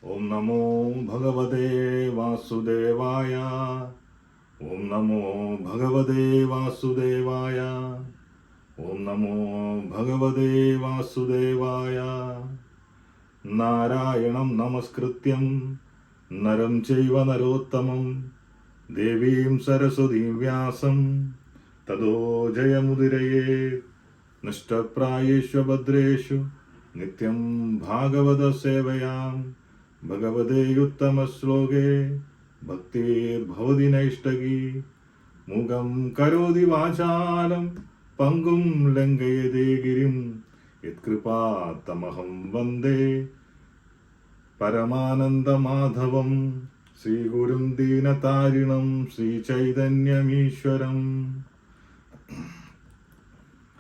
ഓം നമോ ഭഗവതേ വാസുദേവായ. ഓം നമോ ഭഗവതേ വാസുദേവായ. ഓം നമോ ഭഗവതേ വാസുദേവായ. നാരായണം നമസ്കൃത്യം നരം ചൈവ നരോത്തമം ദേവീം സരസ്വതീം വ്യാസം തതോ ജയമുദിരയേ. നഷ്ടപ്രായേഷു ഭദ്രേഷു നിത്യം ഭാഗവത സേവയാം ഭഗവതേ ഉത്തമശ്ലോകേ ഭക്തിർഭവതി നൈഷ്ടകി. മുഖം കരോതി വാചാലം പങ്കും ലംഘയതേ ഗിരിം യത്കൃപാത്തമഹം വന്ദേ പരമാനന്ദമാധവം ശ്രീഗുരും ദീനതാരിണം ശ്രീചൈതന്യമീശ്വരം.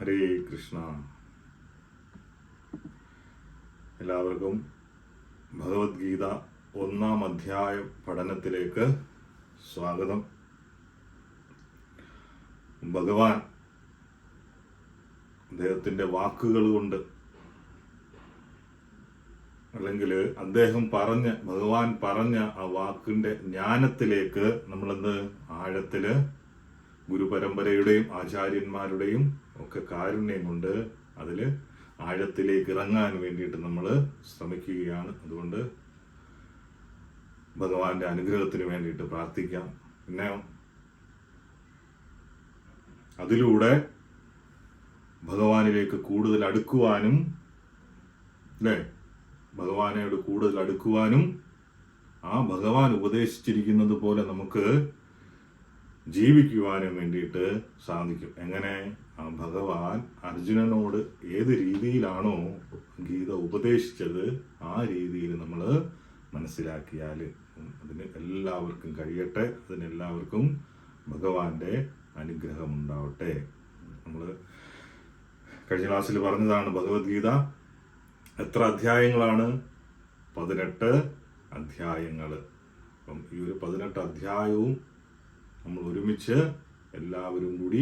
ഹരേ കൃഷ്ണ. എല്ലാവർക്കും ഭഗവത്ഗീത 1-ാം അധ്യായം പഠനത്തിലേക്ക് സ്വാഗതം. ഭഗവാൻ അദ്ദേഹത്തിൻ്റെ വാക്കുകൾ കൊണ്ട്, അല്ലെങ്കിൽ ഭഗവാൻ പറഞ്ഞ ആ വാക്കിൻ്റെ ജ്ഞാനത്തിലേക്ക് നമ്മളെന്ത് ആഴത്തില് ഗുരുപരമ്പരയുടെയും ആചാര്യന്മാരുടെയും ഒക്കെ കാരുണ്യം കൊണ്ട് അതിൽ ആഴത്തിലേക്ക് ഇറങ്ങാൻ വേണ്ടിയിട്ട് നമ്മൾ ശ്രമിക്കുകയാണ്. അതുകൊണ്ട് ഭഗവാന്റെ അനുഗ്രഹത്തിന് വേണ്ടിയിട്ട് പ്രാർത്ഥിക്കാം. പിന്നെ അതിലൂടെ ഭഗവാനിലേക്ക് കൂടുതൽ അടുക്കുവാനും, ഭഗവാനോട് കൂടുതൽ അടുക്കുവാനും ആ ഭഗവാൻ ഉപദേശിച്ചിരിക്കുന്നത് പോലെ നമുക്ക് ജീവിക്കുവാനും വേണ്ടിയിട്ട് സാധിക്കും. എങ്ങനെ? ആ ഭഗവാൻ അർജുനനോട് ഏത് രീതിയിലാണോ ഗീത ഉപദേശിച്ചത് ആ രീതിയിൽ നമ്മൾ മനസ്സിലാക്കിയാൽ അതിന് എല്ലാവർക്കും കഴിയട്ടെ. അതിനെല്ലാവർക്കും ഭഗവാന്റെ അനുഗ്രഹം ഉണ്ടാവട്ടെ. നമ്മൾ കഴിഞ്ഞ ക്ലാസ്സിൽ പറഞ്ഞതാണ് ഭഗവത്ഗീത എത്ര അധ്യായങ്ങളാണ്? 18 അധ്യായങ്ങൾ. അപ്പം ഈ ഒരു 18 അധ്യായവും നമ്മൾ എല്ലാവരും കൂടി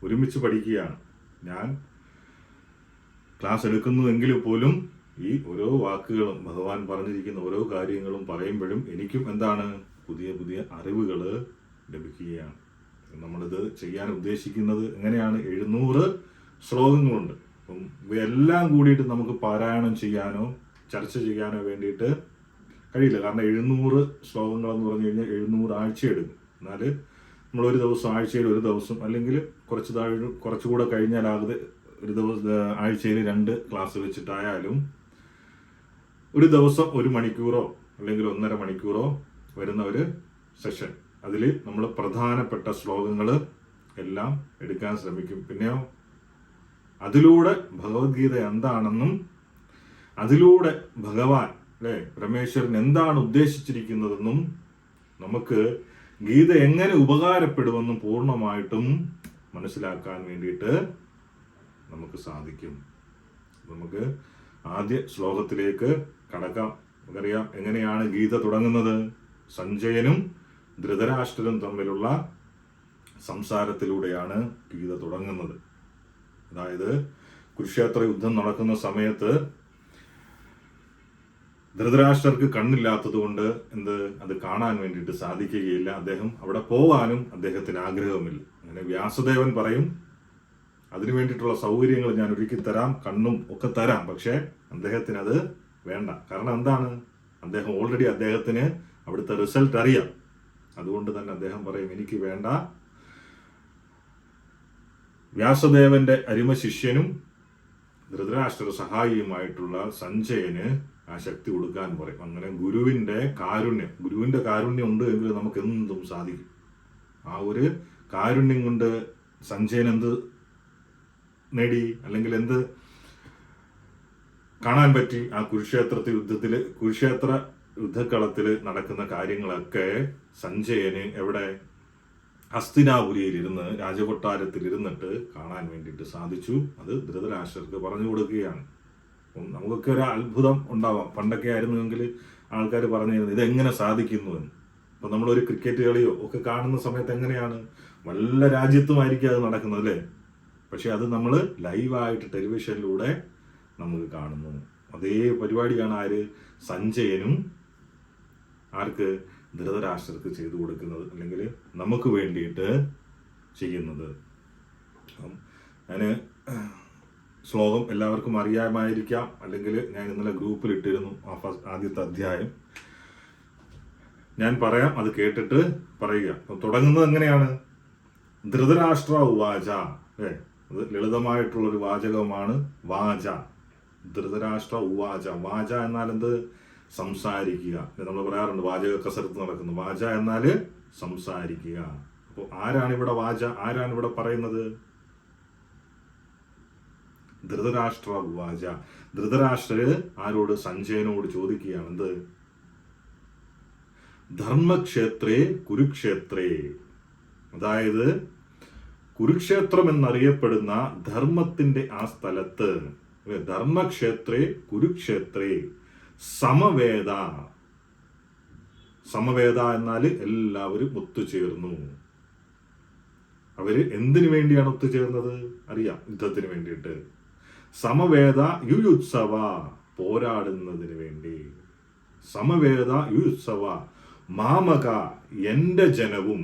ഒരുമിച്ച് പഠിക്കുകയാണ്. ഞാൻ ക്ലാസ് എടുക്കുന്നുവെങ്കിൽ പോലും ഈ ഓരോ വാക്കുകളും ഭഗവാൻ പറഞ്ഞിരിക്കുന്ന ഓരോ കാര്യങ്ങളും പറയുമ്പോഴും എനിക്കും പുതിയ പുതിയ അറിവുകൾ ലഭിക്കുകയാണ്. നമ്മളിത് ചെയ്യാൻ ഉദ്ദേശിക്കുന്നത് എങ്ങനെയാണ്? 700 ശ്ലോകങ്ങളുണ്ട്. അപ്പം ഇവയെല്ലാം കൂടിയിട്ട് നമുക്ക് പാരായണം ചെയ്യാനോ ചർച്ച ചെയ്യാനോ വേണ്ടിയിട്ട് കഴിയില്ല. കാരണം 700 ശ്ലോകങ്ങളെന്ന് പറഞ്ഞു കഴിഞ്ഞാൽ 700 ആഴ്ച എടുക്കും. എന്നാൽ നമ്മളൊരു ദിവസം, ആഴ്ചയിൽ ഒരു ദിവസം, അല്ലെങ്കിൽ കുറച്ചുകൂടെ കഴിഞ്ഞാലാകെ ഒരു ദിവസം ആഴ്ചയിൽ 2 ക്ലാസ് വെച്ചിട്ടായാലും ഒരു ദിവസം 1 മണിക്കൂറോ അല്ലെങ്കിൽ 1.5 മണിക്കൂറോ വരുന്ന ഒരു സെഷൻ, അതിൽ നമ്മൾ പ്രധാനപ്പെട്ട ശ്ലോകങ്ങൾ എല്ലാം എടുക്കാൻ ശ്രമിക്കും. പിന്നെയോ അതിലൂടെ ഭഗവത്ഗീത എന്താണെന്നും അതിലൂടെ ഭഗവാൻ പരമേശ്വരൻ എന്താണ് ഉദ്ദേശിച്ചിരിക്കുന്നതെന്നും നമുക്ക് ഗീത എങ്ങനെ ഉപകാരപ്പെടുമെന്നും പൂർണ്ണമായിട്ടും മനസ്സിലാക്കാൻ വേണ്ടിയിട്ട് നമുക്ക് സാധിക്കും. നമുക്ക് ആദ്യ ശ്ലോകത്തിലേക്ക് കടക്കാം. നമുക്കറിയാം എങ്ങനെയാണ് ഗീത തുടങ്ങുന്നത്. സഞ്ജയനും ധൃതരാഷ്ട്രരും തമ്മിലുള്ള സംസാരത്തിലൂടെയാണ് ഗീത തുടങ്ങുന്നത്. അതായത് കുരുക്ഷേത്ര യുദ്ധം നടക്കുന്ന സമയത്ത് ധൃതരാഷ്ട്രർക്ക് കണ്ണില്ലാത്തത് കൊണ്ട് അത് കാണാൻ വേണ്ടിയിട്ട് സാധിക്കുകയില്ല. അദ്ദേഹം അവിടെ പോവാനും അദ്ദേഹത്തിന് ആഗ്രഹമില്ല. അങ്ങനെ വ്യാസദേവൻ പറയും, അതിനു വേണ്ടിയിട്ടുള്ള സൗകര്യങ്ങൾ ഞാൻ ഒരുക്കി തരാം, കണ്ണും ഒക്കെ തരാം. പക്ഷെ അദ്ദേഹത്തിന് അത് വേണ്ട. കാരണം അദ്ദേഹം അദ്ദേഹത്തിന് അവിടുത്തെ റിസൾട്ട് അറിയാം. അതുകൊണ്ട് തന്നെ അദ്ദേഹം പറയും, എനിക്ക് വേണ്ട. വ്യാസദേവന്റെ അരിമ ശിഷ്യനും ധൃതരാഷ്ട്ര സഹായിയുമായിട്ടുള്ള സഞ്ജയന് ആ ശക്തി കൊടുക്കാൻ പറയും. അങ്ങനെ ഗുരുവിന്റെ കാരുണ്യം ഉണ്ട് എങ്കിൽ നമുക്ക് എന്തും സാധിക്കും. ആ ഒരു കാരുണ്യം കൊണ്ട് സഞ്ജയൻ എന്ത് നേടി, അല്ലെങ്കിൽ എന്ത് കാണാൻ പറ്റി? ആ കുരുക്ഷേത്ര യുദ്ധക്കളത്തിൽ നടക്കുന്ന കാര്യങ്ങളൊക്കെ സഞ്ജയന് എവിടെ? ഹസ്തിനാപുരിയിൽ ഇരുന്ന്, രാജകൊട്ടാരത്തിൽ ഇരുന്നിട്ട് കാണാൻ വേണ്ടിയിട്ട് സാധിച്ചു. അത് ധൃതരാഷ്ട്രർക്ക് പറഞ്ഞു കൊടുക്കുകയാണ്. നമുക്കൊക്കെ ഒരു അത്ഭുതം ഉണ്ടാവാം. പണ്ടൊക്കെ ആയിരുന്നുവെങ്കിൽ ആൾക്കാർ പറഞ്ഞിരുന്നു ഇതെങ്ങനെ സാധിക്കുന്നുവെന്ന്. ഇപ്പം നമ്മളൊരു ക്രിക്കറ്റ് കളിയോ ഒക്കെ കാണുന്ന സമയത്ത് എങ്ങനെയാണ്? വല്ല രാജ്യത്തുമായിരിക്കും അത് നടക്കുന്നത്, അല്ലേ? പക്ഷെ അത് നമ്മൾ ലൈവായിട്ട് ടെലിവിഷനിലൂടെ നമുക്ക് കാണുന്നു. അതേ പരിപാടിയാണ് ആര് സഞ്ജയനും ആർക്ക് ധൃതരാഷ്ട്രർക്ക് ചെയ്തു കൊടുക്കുന്നത്, അല്ലെങ്കിൽ നമുക്ക് വേണ്ടിയിട്ട് ചെയ്യുന്നത്. ഞാൻ ശ്ലോകം എല്ലാവർക്കും അറിയാമായിരിക്കാം, അല്ലെങ്കിൽ ഞാൻ ഇന്നലെ ഗ്രൂപ്പിൽ ഇട്ടിരുന്നു ആദ്യത്തെ അധ്യായം. ഞാൻ പറയാം, അത് കേട്ടിട്ട് പറയുക. തുടങ്ങുന്നത് എങ്ങനെയാണ്? ധൃതരാഷ്ട്ര ഉവാച. അത് ലളിതമായിട്ടുള്ളൊരു വാചകമാണ് വാച. ധൃതരാഷ്ട്ര ഉവാച. വാച എന്നാൽ എന്ത്? സംസാരിക്കുക. നമ്മൾ പറയാറുണ്ട് വാചക കസരത്ത് നടക്കുന്നു. വാച എന്നാൽ സംസാരിക്കുക. അപ്പോൾ ആരാണ് ഇവിടെ വാച? ആരാണ് ഇവിടെ പറയുന്നത്? ധൃതരാഷ്ട്ര ഉവാച. ധൃതരാഷ്ട്രര് ആരോട്? സഞ്ജയനോട് ചോദിക്കുകയാണ്. എന്ത്? ധർമ്മക്ഷേത്രേ കുരുക്ഷേത്രേ, അതായത് കുരുക്ഷേത്രം എന്നറിയപ്പെടുന്ന ധർമ്മത്തിന്റെ ആ സ്ഥലത്ത്, ധർമ്മക്ഷേത്രേ കുരുക്ഷേത്രേ സമവേദ. സമവേദ എന്നാൽ എല്ലാവരും ഒത്തുചേർന്നു. അവര് എന്തിനു വേണ്ടിയാണ് ഒത്തുചേർന്നത്? അറിയാം, യുദ്ധത്തിന് വേണ്ടിയിട്ട്. സമവേദ യുയുത്സവ, പോരാടുന്നതിന് വേണ്ടി. സമവേദ യുയുത്സവ മാമക, എന്റെ ജനവും.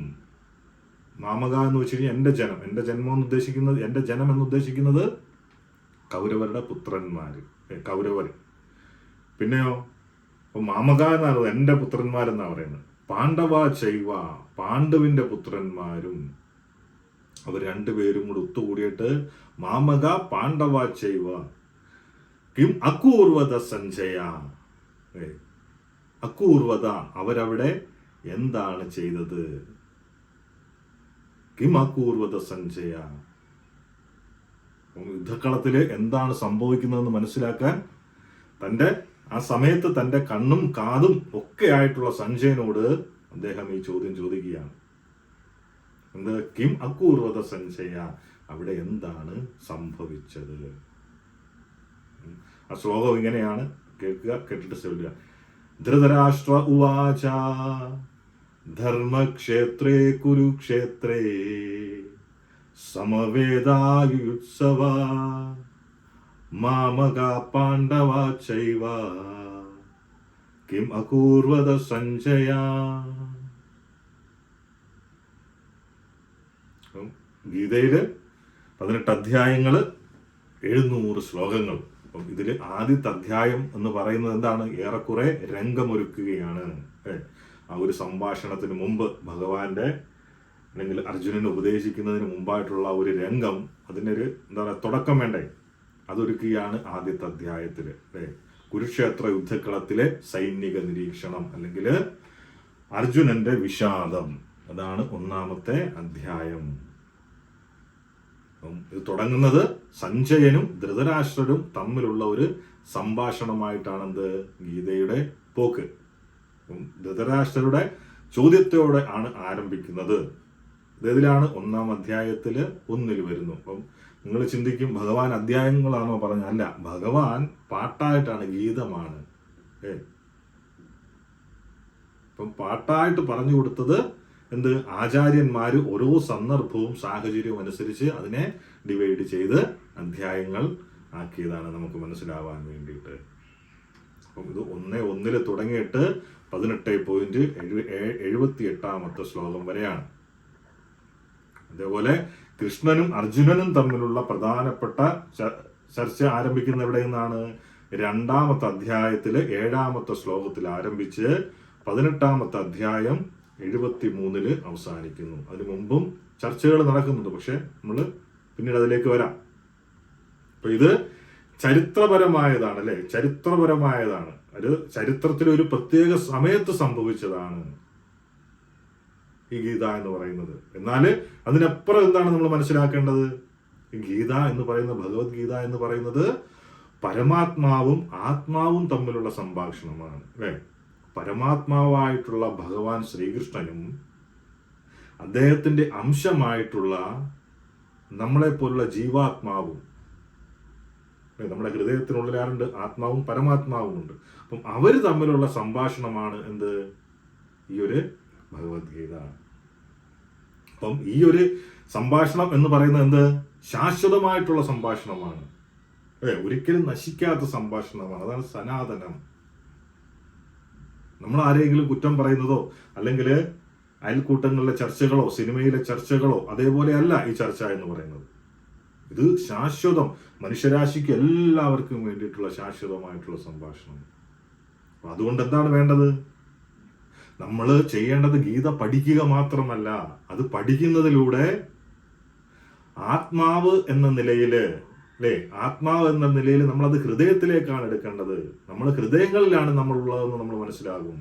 മാമക എന്ന് വെച്ച് കഴിഞ്ഞാൽ എന്റെ ജനം. എന്റെ ജന്മം എന്ന് ഉദ്ദേശിക്കുന്നത്, എന്റെ ജനം എന്ന് ഉദ്ദേശിക്കുന്നത് കൗരവരുടെ പുത്രന്മാര്, കൗരവര്. പിന്നെയോ അപ്പൊ മാമക എന്നാണ് എന്റെ പുത്രന്മാരെന്നാ പറയുന്നത്. പാണ്ഡവ ചൈവ, പാണ്ഡവിന്റെ പുത്രന്മാരും. അവർ രണ്ടുപേരും കൂടെ ഒത്തുകൂടിയിട്ട് മാമക പാണ്ഡവ ചൈവ കിം അക്കൂർവത സഞ്ജയ. അക്കൂർവത, അവരവിടെ എന്താണ് ചെയ്തത്? കിം അക്കൂർവത സഞ്ജയ. യുദ്ധക്കളത്തില് എന്താണ് സംഭവിക്കുന്നതെന്ന് മനസ്സിലാക്കാൻ ആ സമയത്ത് തന്റെ കണ്ണും കാതും ഒക്കെ ആയിട്ടുള്ള സഞ്ജയനോട് അദ്ദേഹം ഈ ചോദ്യം ചോദിക്കുകയാണ്. എന്ത്? കിം അക്കൂർവത സഞ്ജയ, അവിടെ എന്താണ് സംഭവിച്ചത്? ആ ശ്ലോകം ഇങ്ങനെയാണ്, കേൾക്കുക, കേട്ടിട്ട് ചൊല്ലുക. ധൃതരാഷ്ട്ര ഉവാച ധർമ്മക്ഷേത്രേ കുരുക്ഷേത്രേ സമവേദായുത്സവ മാമക പാണ്ഡവ ചൈവ കിം അകൂർവത സഞ്ജയ. ഗീതയില് 18 അധ്യായങ്ങള്, 700 ശ്ലോകങ്ങൾ. അപ്പം ഇതില് ആദ്യത്തെ അധ്യായം എന്ന് പറയുന്നത് എന്താണ്? ഏറെക്കുറെ രംഗമൊരുക്കുകയാണ്. ആ ഒരു സംഭാഷണത്തിന് മുമ്പ് ഭഗവാന്റെ അല്ലെങ്കിൽ അർജുനന് ഉപദേശിക്കുന്നതിന് മുമ്പായിട്ടുള്ള ഒരു രംഗം, അതിനൊരു എന്താ പറയുക, തുടക്കം വേണ്ടേ? അതൊരുക്കുകയാണ് ആദ്യത്തെ അധ്യായത്തില്. കുരുക്ഷേത്ര യുദ്ധക്കളത്തിലെ സൈനിക നിരീക്ഷണം, അല്ലെങ്കിൽ അർജുനന്റെ വിഷാദം. അതാണ് ഒന്നാമത്തെ അധ്യായം. ഇത് തുടങ്ങുന്നത് സഞ്ജയനും ധൃതരാഷ്ട്രരും തമ്മിലുള്ള ഒരു സംഭാഷണമായിട്ടാണ് എന്ത് ഗീതയുടെ പോക്ക്. ധൃതരാഷ്ട്രരുടെ ചോദ്യത്തോടെ ആണ് ആരംഭിക്കുന്നത്. ഇതിലാണ് 1-ാം അധ്യായത്തില് 1 വരുന്നു. അപ്പം നിങ്ങൾ ചിന്തിക്കും ഭഗവാൻ അധ്യായങ്ങളാണോ പറഞ്ഞ? അല്ല, ഭഗവാൻ പാട്ടായിട്ടാണ്, ഗീതമാണ്. ഇപ്പം പാട്ടായിട്ട് പറഞ്ഞു കൊടുത്തത് എന്ത്? ആചാര്യന്മാര് ഓരോ സന്ദർഭവും സാഹചര്യവും അനുസരിച്ച് അതിനെ ഡിവൈഡ് ചെയ്ത് അധ്യായങ്ങൾ ആക്കിയതാണ് നമുക്ക് മനസ്സിലാവാൻ വേണ്ടിയിട്ട്. അപ്പം ഇത് 1:1 തുടങ്ങിയിട്ട് 18.78 ശ്ലോകം വരെയാണ്. അതേപോലെ കൃഷ്ണനും അർജുനനും തമ്മിലുള്ള പ്രധാനപ്പെട്ട ചർച്ച ആരംഭിക്കുന്ന എവിടെ നിന്നാണ്? 2-ാമത്തെ അധ്യായത്തില് 7-ാമത്തെ ശ്ലോകത്തിൽ ആരംഭിച്ച് 18-ാമത്തെ അധ്യായം 73 അവസാനിക്കുന്നു. അതിനു മുമ്പും ചർച്ചകൾ നടക്കുന്നുണ്ട്, പക്ഷെ നമ്മൾ പിന്നീട് അതിലേക്ക് വരാം. അപ്പൊ ഇത് ചരിത്രപരമായതാണ്, അല്ലെ? ചരിത്രപരമായതാണ്. അത് ചരിത്രത്തിലെ ഒരു പ്രത്യേക സമയത്ത് സംഭവിച്ചതാണ് ഈ ഗീത എന്ന് പറയുന്നത്. എന്നാല് അതിനപ്പുറം എന്താണ് നമ്മൾ മനസ്സിലാക്കേണ്ടത്? ഈ ഗീത എന്ന് പറയുന്ന, ഭഗവത്ഗീത എന്ന് പറയുന്നത് പരമാത്മാവും ആത്മാവും തമ്മിലുള്ള സംഭാഷണമാണ്, അല്ലെ? പരമാത്മാവായിട്ടുള്ള ഭഗവാൻ ശ്രീകൃഷ്ണനും അദ്ദേഹത്തിന്റെ അംശമായിട്ടുള്ള നമ്മളെ പോലുള്ള ജീവാത്മാവും, നമ്മുടെ ഹൃദയത്തിനുള്ളിൽ ആരുണ്ട്? ആത്മാവും പരമാത്മാവും ഉണ്ട്. അപ്പം അവര് തമ്മിലുള്ള സംഭാഷണമാണ് എന്ത്? ഈ ഒരു ഭഗവത്ഗീത. അപ്പം ഈ ഒരു സംഭാഷണം എന്ന് പറയുന്നത് എന്ത്? ശാശ്വതമായിട്ടുള്ള സംഭാഷണമാണ്. ഒരിക്കലും നശിക്കാത്ത സംഭാഷണമാണ്. അതാണ് സനാതനം. നമ്മൾ ആരെങ്കിലും കുറ്റം പറയുന്നതോ അല്ലെങ്കിൽ അയൽക്കൂട്ടങ്ങളിലെ ചർച്ചകളോ സിനിമയിലെ ചർച്ചകളോ അതേപോലെ അല്ല ഈ ചർച്ച എന്ന് പറയുന്നത്. ഇത് ശാശ്വതം, മനുഷ്യരാശിക്ക് എല്ലാവർക്കും വേണ്ടിയിട്ടുള്ള ശാശ്വതമായിട്ടുള്ള സംഭാഷണം. അതുകൊണ്ട് എന്താണ് വേണ്ടത്? നമ്മൾ ചെയ്യേണ്ടത് ഗീത പഠിക്കുക മാത്രമല്ല, അത് പഠിക്കുന്നതിലൂടെ ആത്മാവ് എന്ന നിലയില്, അല്ലേ, ആത്മാവ് എന്ന നിലയിൽ നമ്മളത് ഹൃദയത്തിലേക്കാണ് എടുക്കേണ്ടത്. നമ്മുടെ ഹൃദയങ്ങളിലാണ് നമ്മൾ ഉള്ളതെന്ന് നമ്മൾ മനസ്സിലാകും.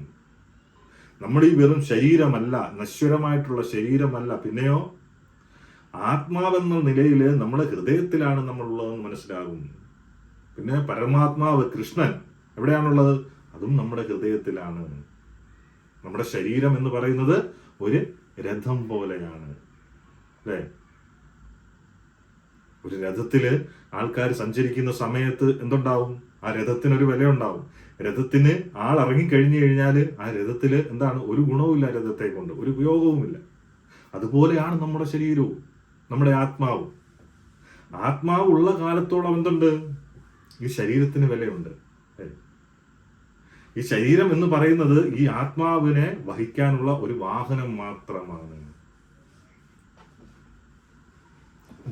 നമ്മുടെ ഈ വെറും ശരീരമല്ല, നശ്വരമായിട്ടുള്ള ശരീരമല്ല, പിന്നെയോ ആത്മാവെന്ന നിലയിൽ നമ്മുടെ ഹൃദയത്തിലാണ് നമ്മൾ ഉള്ളതെന്ന് മനസ്സിലാകും. പിന്നെ പരമാത്മാവ് കൃഷ്ണൻ എവിടെയാണുള്ളത്? അതും നമ്മുടെ ഹൃദയത്തിലാണ്. നമ്മുടെ ശരീരം എന്ന് പറയുന്നത് ഒരു രഥം പോലെയാണ്, അല്ലേ? ഒരു രഥത്തില് ആൾക്കാർ സഞ്ചരിക്കുന്ന സമയത്ത് എന്തുണ്ടാവും? ആ രഥത്തിനൊരു വില ഉണ്ടാവും. രഥത്തിന് ആൾ ഇറങ്ങിക്കഴിഞ്ഞു കഴിഞ്ഞാൽ ആ രഥത്തില് എന്താണ്? ഒരു ഗുണവുമില്ല, രഥത്തെ കൊണ്ട് ഒരു ഉപയോഗവുമില്ല. അതുപോലെയാണ് നമ്മുടെ ശരീരവും, നമ്മുടെ ആത്മാവും. ആത്മാവ് ഉള്ള കാലത്തോളം എന്തുണ്ട്? ഈ ശരീരത്തിന് വിലയുണ്ട്. ഈ ശരീരം എന്ന് പറയുന്നത് ഈ ആത്മാവിനെ വഹിക്കാനുള്ള ഒരു വാഹനം മാത്രമാണ്.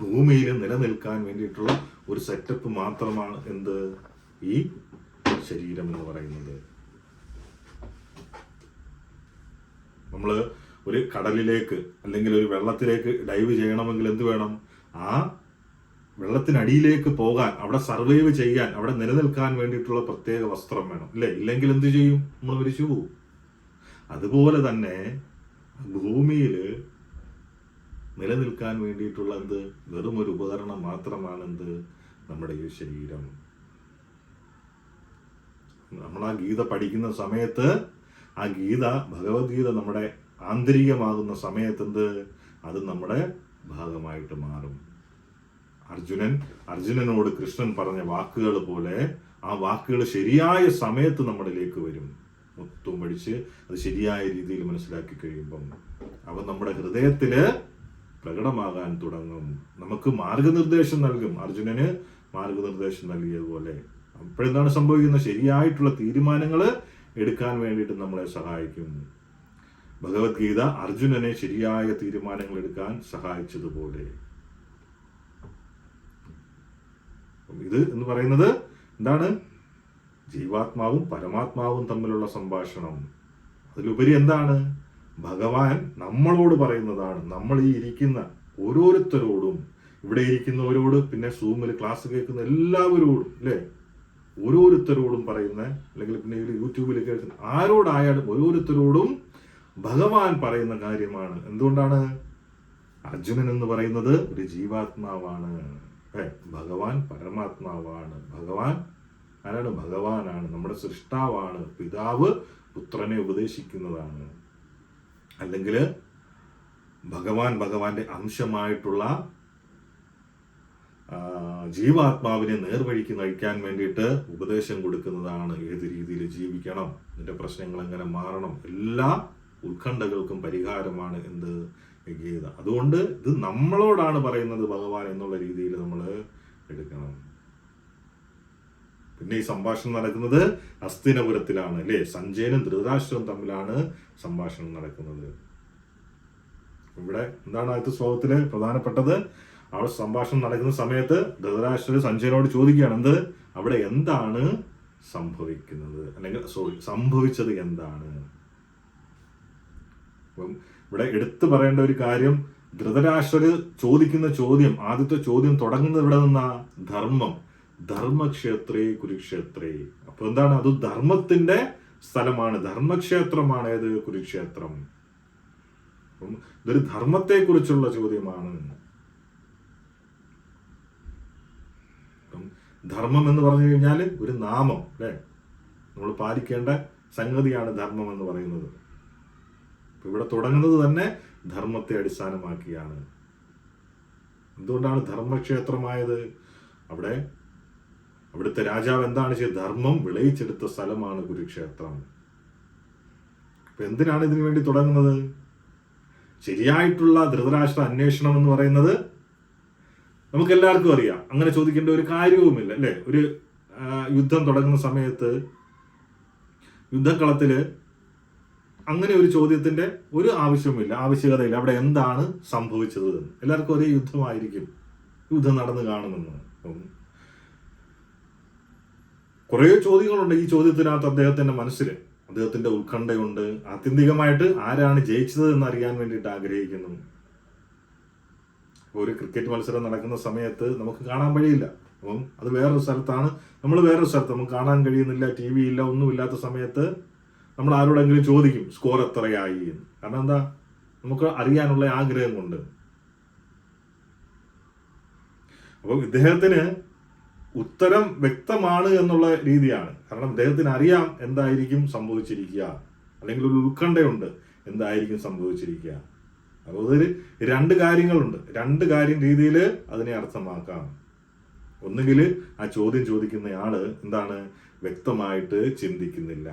ഭൂമിയിൽ നിലനിൽക്കാൻ വേണ്ടിയിട്ടുള്ള ഒരു സെറ്റപ്പ് മാത്രമാണ് എന്ത്? ഈ ശരീരം എന്ന് പറയുന്നത്. നമ്മള് ഒരു കടലിലേക്ക് അല്ലെങ്കിൽ ഒരു വെള്ളത്തിലേക്ക് ഡൈവ് ചെയ്യണമെങ്കിൽ എന്ത് വേണം? ആ വെള്ളത്തിനടിയിലേക്ക് പോകാൻ, അവിടെ സർവൈവ് ചെയ്യാൻ, അവിടെ നിലനിൽക്കാൻ വേണ്ടിയിട്ടുള്ള പ്രത്യേക വസ്ത്രം വേണം, അല്ലേ? ഇല്ലെങ്കിൽ എന്ത് ചെയ്യും? നമ്മൾ മരിച്ചു പോകും. അതുപോലെ തന്നെ ഭൂമിയിൽ നിലനിൽക്കാൻ വേണ്ടിയിട്ടുള്ള എന്ത്? വെറും ഒരു ഉപകരണം മാത്രമാണ് എന്ത്? നമ്മുടെ ഈ ശരീരം. നമ്മൾ ആ ഗീത പഠിക്കുന്ന സമയത്ത്, ആ ഗീത, ഭഗവത്ഗീത നമ്മുടെ ആന്തരികമാകുന്ന സമയത്ത് എന്ത്? അത് നമ്മുടെ ഭാഗമായിട്ട് മാറും. അർജുനനോട് കൃഷ്ണൻ പറഞ്ഞ വാക്കുകൾ പോലെ ആ വാക്കുകൾ ശരിയായ സമയത്ത് നമ്മളിലേക്ക് വരും. മൊത്തവും പഠിച്ച് അത് ശരിയായ രീതിയിൽ മനസ്സിലാക്കി കഴിയുമ്പം അവ നമ്മുടെ ഹൃദയത്തില് പ്രകടമാകാൻ തുടങ്ങും. നമുക്ക് മാർഗനിർദ്ദേശം നൽകും. അർജുനന് മാർഗനിർദ്ദേശം നൽകിയതുപോലെ അപ്പോഴെന്താണ് സംഭവിക്കുന്നത്? ശരിയായിട്ടുള്ള തീരുമാനങ്ങൾ എടുക്കാൻ വേണ്ടിയിട്ട് നമ്മളെ സഹായിക്കും. ഭഗവത്ഗീത അർജുനനെ ശരിയായ തീരുമാനങ്ങൾ എടുക്കാൻ സഹായിച്ചതുപോലെ. ഇത് എന്ന് പറയുന്നത് എന്താണ്? ജീവാത്മാവും പരമാത്മാവും തമ്മിലുള്ള സംഭാഷണം. അതിലുപരി എന്താണ്? ഭഗവാൻ നമ്മളോട് പറയുന്നതാണ്. നമ്മൾ ഈ ഇരിക്കുന്ന ഓരോരുത്തരോടും, ഇവിടെ ഇരിക്കുന്നവരോട്, പിന്നെ സൂമിൽ ക്ലാസ് കേൾക്കുന്ന എല്ലാവരോടും, അല്ലേ, ഓരോരുത്തരോടും പറയുന്ന, അല്ലെങ്കിൽ പിന്നെ യൂട്യൂബിൽ കേൾക്കുന്ന ആരോടായാലും ഓരോരുത്തരോടും ഭഗവാൻ പറയുന്ന കാര്യമാണ്. എന്തുകൊണ്ടാണ്? അർജുനൻ എന്ന് പറയുന്നത് ഒരു ജീവാത്മാവാണ്. ഭഗവാൻ പരമാത്മാവാണ്. ഭഗവാൻ ആരാണ്? ഭഗവാനാണ്, നമ്മുടെ സൃഷ്ടാവാണ്. പിതാവ് പുത്രനെ ഉപദേശിക്കുന്നതാണ്. അല്ലെങ്കിൽ ഭഗവാന്റെ അംശമായിട്ടുള്ള ജീവാത്മാവിനെ നേർവഴിക്ക് നയിക്കാൻ വേണ്ടിയിട്ട് ഉപദേശം കൊടുക്കുന്നതാണ്. ഏത് രീതിയിൽ ജീവിക്കണം, നിന്റെ പ്രശ്നങ്ങൾ എങ്ങനെ മാറണം, എല്ലാ ഉത്കണ്ഠകൾക്കും പരിഹാരമാണ് എന്ത്? ഗീത. അതുകൊണ്ട് ഇത് നമ്മളോടാണ് പറയുന്നത് ഭഗവാൻ എന്നുള്ള രീതിയിൽ നമ്മൾ എടുക്കണം. പിന്നെ ഈ സംഭാഷണം നടക്കുന്നത് ഹസ്തിനപുരത്തിലാണ്, അല്ലേ? സഞ്ജയനും ധൃതരാഷ്ട്രവും തമ്മിലാണ് സംഭാഷണം നടക്കുന്നത്. ഇവിടെ എന്താണ് ആദ്യത്തെ ശ്ലോകത്തില് പ്രധാനപ്പെട്ടത്? അവിടെ സംഭാഷണം നടക്കുന്ന സമയത്ത് ധൃതരാഷ്ട്രർ സഞ്ജയനോട് ചോദിക്കുകയാണ്, എന്ത്? അവിടെ എന്താണ് സംഭവിക്കുന്നത്, അല്ലെങ്കിൽ സംഭവിച്ചത് എന്താണ്? അപ്പം ഇവിടെ എടുത്തു പറയേണ്ട ഒരു കാര്യം, ധൃതരാഷ്ട്രര് ചോദിക്കുന്ന ചോദ്യം, ആദ്യത്തെ ചോദ്യം തുടങ്ങുന്നത് ഇവിടെ നിന്നാ? ധർമ്മം, ധർമ്മക്ഷേത്രേ കുരുക്ഷേത്രേ. അപ്പൊ എന്താണ്? അത് ധർമ്മത്തിന്റെ സ്ഥലമാണ്, ധർമ്മക്ഷേത്രമാണ്. ഏത്? കുരുക്ഷേത്രം. അപ്പം ഇതൊരു ധർമ്മത്തെ കുറിച്ചുള്ള ചോദ്യമാണ്. ധർമ്മം എന്ന് പറഞ്ഞു കഴിഞ്ഞാൽ ഒരു നാമം, അല്ലെ? നമ്മൾ പാലിക്കേണ്ട സംഗതിയാണ് ധർമ്മം എന്ന് പറയുന്നത്. ഇവിടെ തുടങ്ങുന്നത് തന്നെ ധർമ്മത്തെ അടിസ്ഥാനമാക്കിയാണ്. എന്തുകൊണ്ടാണ് ധർമ്മക്ഷേത്രമായത്? അവിടുത്തെ രാജാവ് എന്താണ് ചെയ്തത്? ധർമ്മം വിളയിച്ചെടുത്ത സ്ഥലമാണ് കുരുക്ഷേത്രം. അപ്പൊ എന്തിനാണ് ഇതിനു വേണ്ടി തുടങ്ങുന്നത്? ശരിയായിട്ടുള്ള ധൃതരാഷ്ട്ര അന്വേഷണം എന്ന് പറയുന്നത് നമുക്ക് എല്ലാവർക്കും അറിയാം, അങ്ങനെ ചോദിക്കേണ്ട ഒരു കാര്യവുമില്ല അല്ലേ. ഒരു യുദ്ധം തുടങ്ങുന്ന സമയത്ത് യുദ്ധക്കളത്തില് അങ്ങനെ ഒരു ചോദ്യത്തിന്റെ ഒരു ആവശ്യകതയില്ല. അവിടെ എന്താണ് സംഭവിച്ചത് എന്ന് എല്ലാവർക്കും ഒരേ യുദ്ധമായിരിക്കും, യുദ്ധം നടന്നു കാണുമെന്ന്. കുറേ ചോദ്യങ്ങളുണ്ട് ഈ ചോദ്യത്തിനകത്ത്. അദ്ദേഹത്തിന്റെ മനസ്സിൽ അദ്ദേഹത്തിന്റെ ഉത്കണ്ഠയുണ്ട്. ആത്യന്തികമായിട്ട് ആരാണ് ജയിച്ചത് എന്ന് അറിയാൻ വേണ്ടിയിട്ട് ആഗ്രഹിക്കുന്നു. ഒരു ക്രിക്കറ്റ് മത്സരം നടക്കുന്ന സമയത്ത് നമുക്ക് കാണാൻ കഴിയില്ല. അപ്പം അത് വേറൊരു സ്ഥലത്താണ്, നമ്മൾ വേറൊരു സ്ഥലത്ത്, നമുക്ക് കാണാൻ കഴിയുന്നില്ല, ടി വി ഇല്ല, ഒന്നുമില്ലാത്ത സമയത്ത് നമ്മൾ ആരോടെങ്കിലും ചോദിക്കും സ്കോർ എത്രയായി എന്ന്. കാരണം എന്താ, നമുക്ക് അറിയാനുള്ള ആഗ്രഹം കൊണ്ട്. അപ്പം ഇദ്ദേഹത്തിന് ഉത്തരം വ്യക്തമാണ് എന്നുള്ള രീതിയാണ്. കാരണം ഇദ്ദേഹത്തിന് അറിയാം എന്തായിരിക്കും സംഭവിച്ചിരിക്കുക, അല്ലെങ്കിൽ ഒരു ഉത്കണ്ഠയുണ്ട് എന്തായിരിക്കും സംഭവിച്ചിരിക്കുക. അപ്പോൾ അതിൽ രണ്ട് കാര്യങ്ങളുണ്ട്, രണ്ട് കാര്യം രീതിയിൽ അതിനെ അർത്ഥമാക്കാം. ഒന്നുകിൽ ആ ചോദ്യം ചോദിക്കുന്നയാള് എന്താണ്, വ്യക്തമായിട്ട് ചിന്തിക്കുന്നില്ല,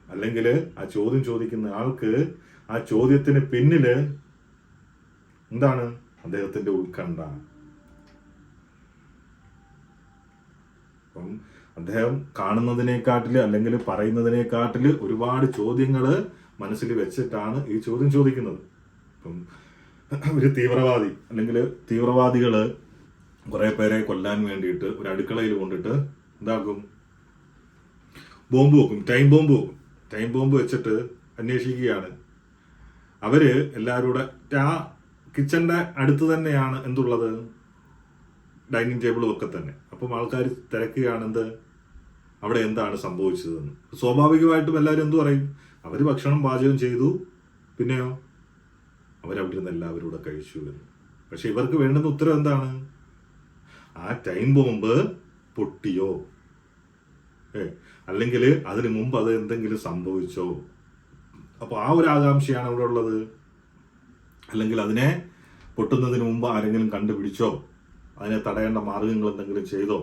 അല്ലെങ്കിൽ ആ ചോദ്യം ചോദിക്കുന്ന ആൾക്ക് ആ ചോദ്യത്തിന് പിന്നില് എന്താണ്, അദ്ദേഹത്തിന്റെ ഉത്കണ്ഠ. അപ്പം അദ്ദേഹം കാണുന്നതിനെക്കാട്ടില് അല്ലെങ്കിൽ പറയുന്നതിനെക്കാട്ടില് ഒരുപാട് ചോദ്യങ്ങള് മനസ്സിൽ വെച്ചിട്ടാണ് ഈ ചോദ്യം ചോദിക്കുന്നത്. ഇപ്പം ഒരു തീവ്രവാദി അല്ലെങ്കിൽ തീവ്രവാദികള് കുറെ പേരെ കൊല്ലാൻ വേണ്ടിയിട്ട് ഒരു അടുക്കളയിൽ കൊണ്ടിട്ട് എന്താക്കും, ബോംബ് വെക്കും, ടൈം ബോംബ് വെക്കും. ടൈം ബോംബ് വെച്ചിട്ട് അന്വേഷിക്കുകയാണ്. അവര് എല്ലാവരും കൂടെ ആ കിച്ചന്റെ അടുത്ത് തന്നെയാണ് എന്തുള്ളത്, ഡൈനിങ് ടേബിളും ഒക്കെ തന്നെ. അപ്പം ആൾക്കാർ തിരക്കുകയാണ് എന്ത്, അവിടെ എന്താണ് സംഭവിച്ചതെന്ന്. സ്വാഭാവികമായിട്ടും എല്ലാവരും എന്തു പറയും, അവര് ഭക്ഷണം പാചകം ചെയ്തു, പിന്നെയോ അവരവിടെ നിന്ന് എല്ലാവരും കൂടെ കഴിച്ചു എന്ന്. പക്ഷെ ഇവർക്ക് വേണ്ടുന്ന ഉത്തരം എന്താണ്, ആ ടൈം ബോംബ് പൊട്ടിയോ, അല്ലെങ്കിൽ അതിനു മുമ്പ് അത് എന്തെങ്കിലും സംഭവിച്ചോ. അപ്പൊ ആ ഒരു ആകാംക്ഷയാണ് അവിടെ ഉള്ളത്. അല്ലെങ്കിൽ അതിനെ പൊട്ടുന്നതിന് മുമ്പ് ആരെങ്കിലും കണ്ടുപിടിച്ചോ, അതിനെ തടയേണ്ട മാർഗങ്ങൾ എന്തെങ്കിലും ചെയ്തോ.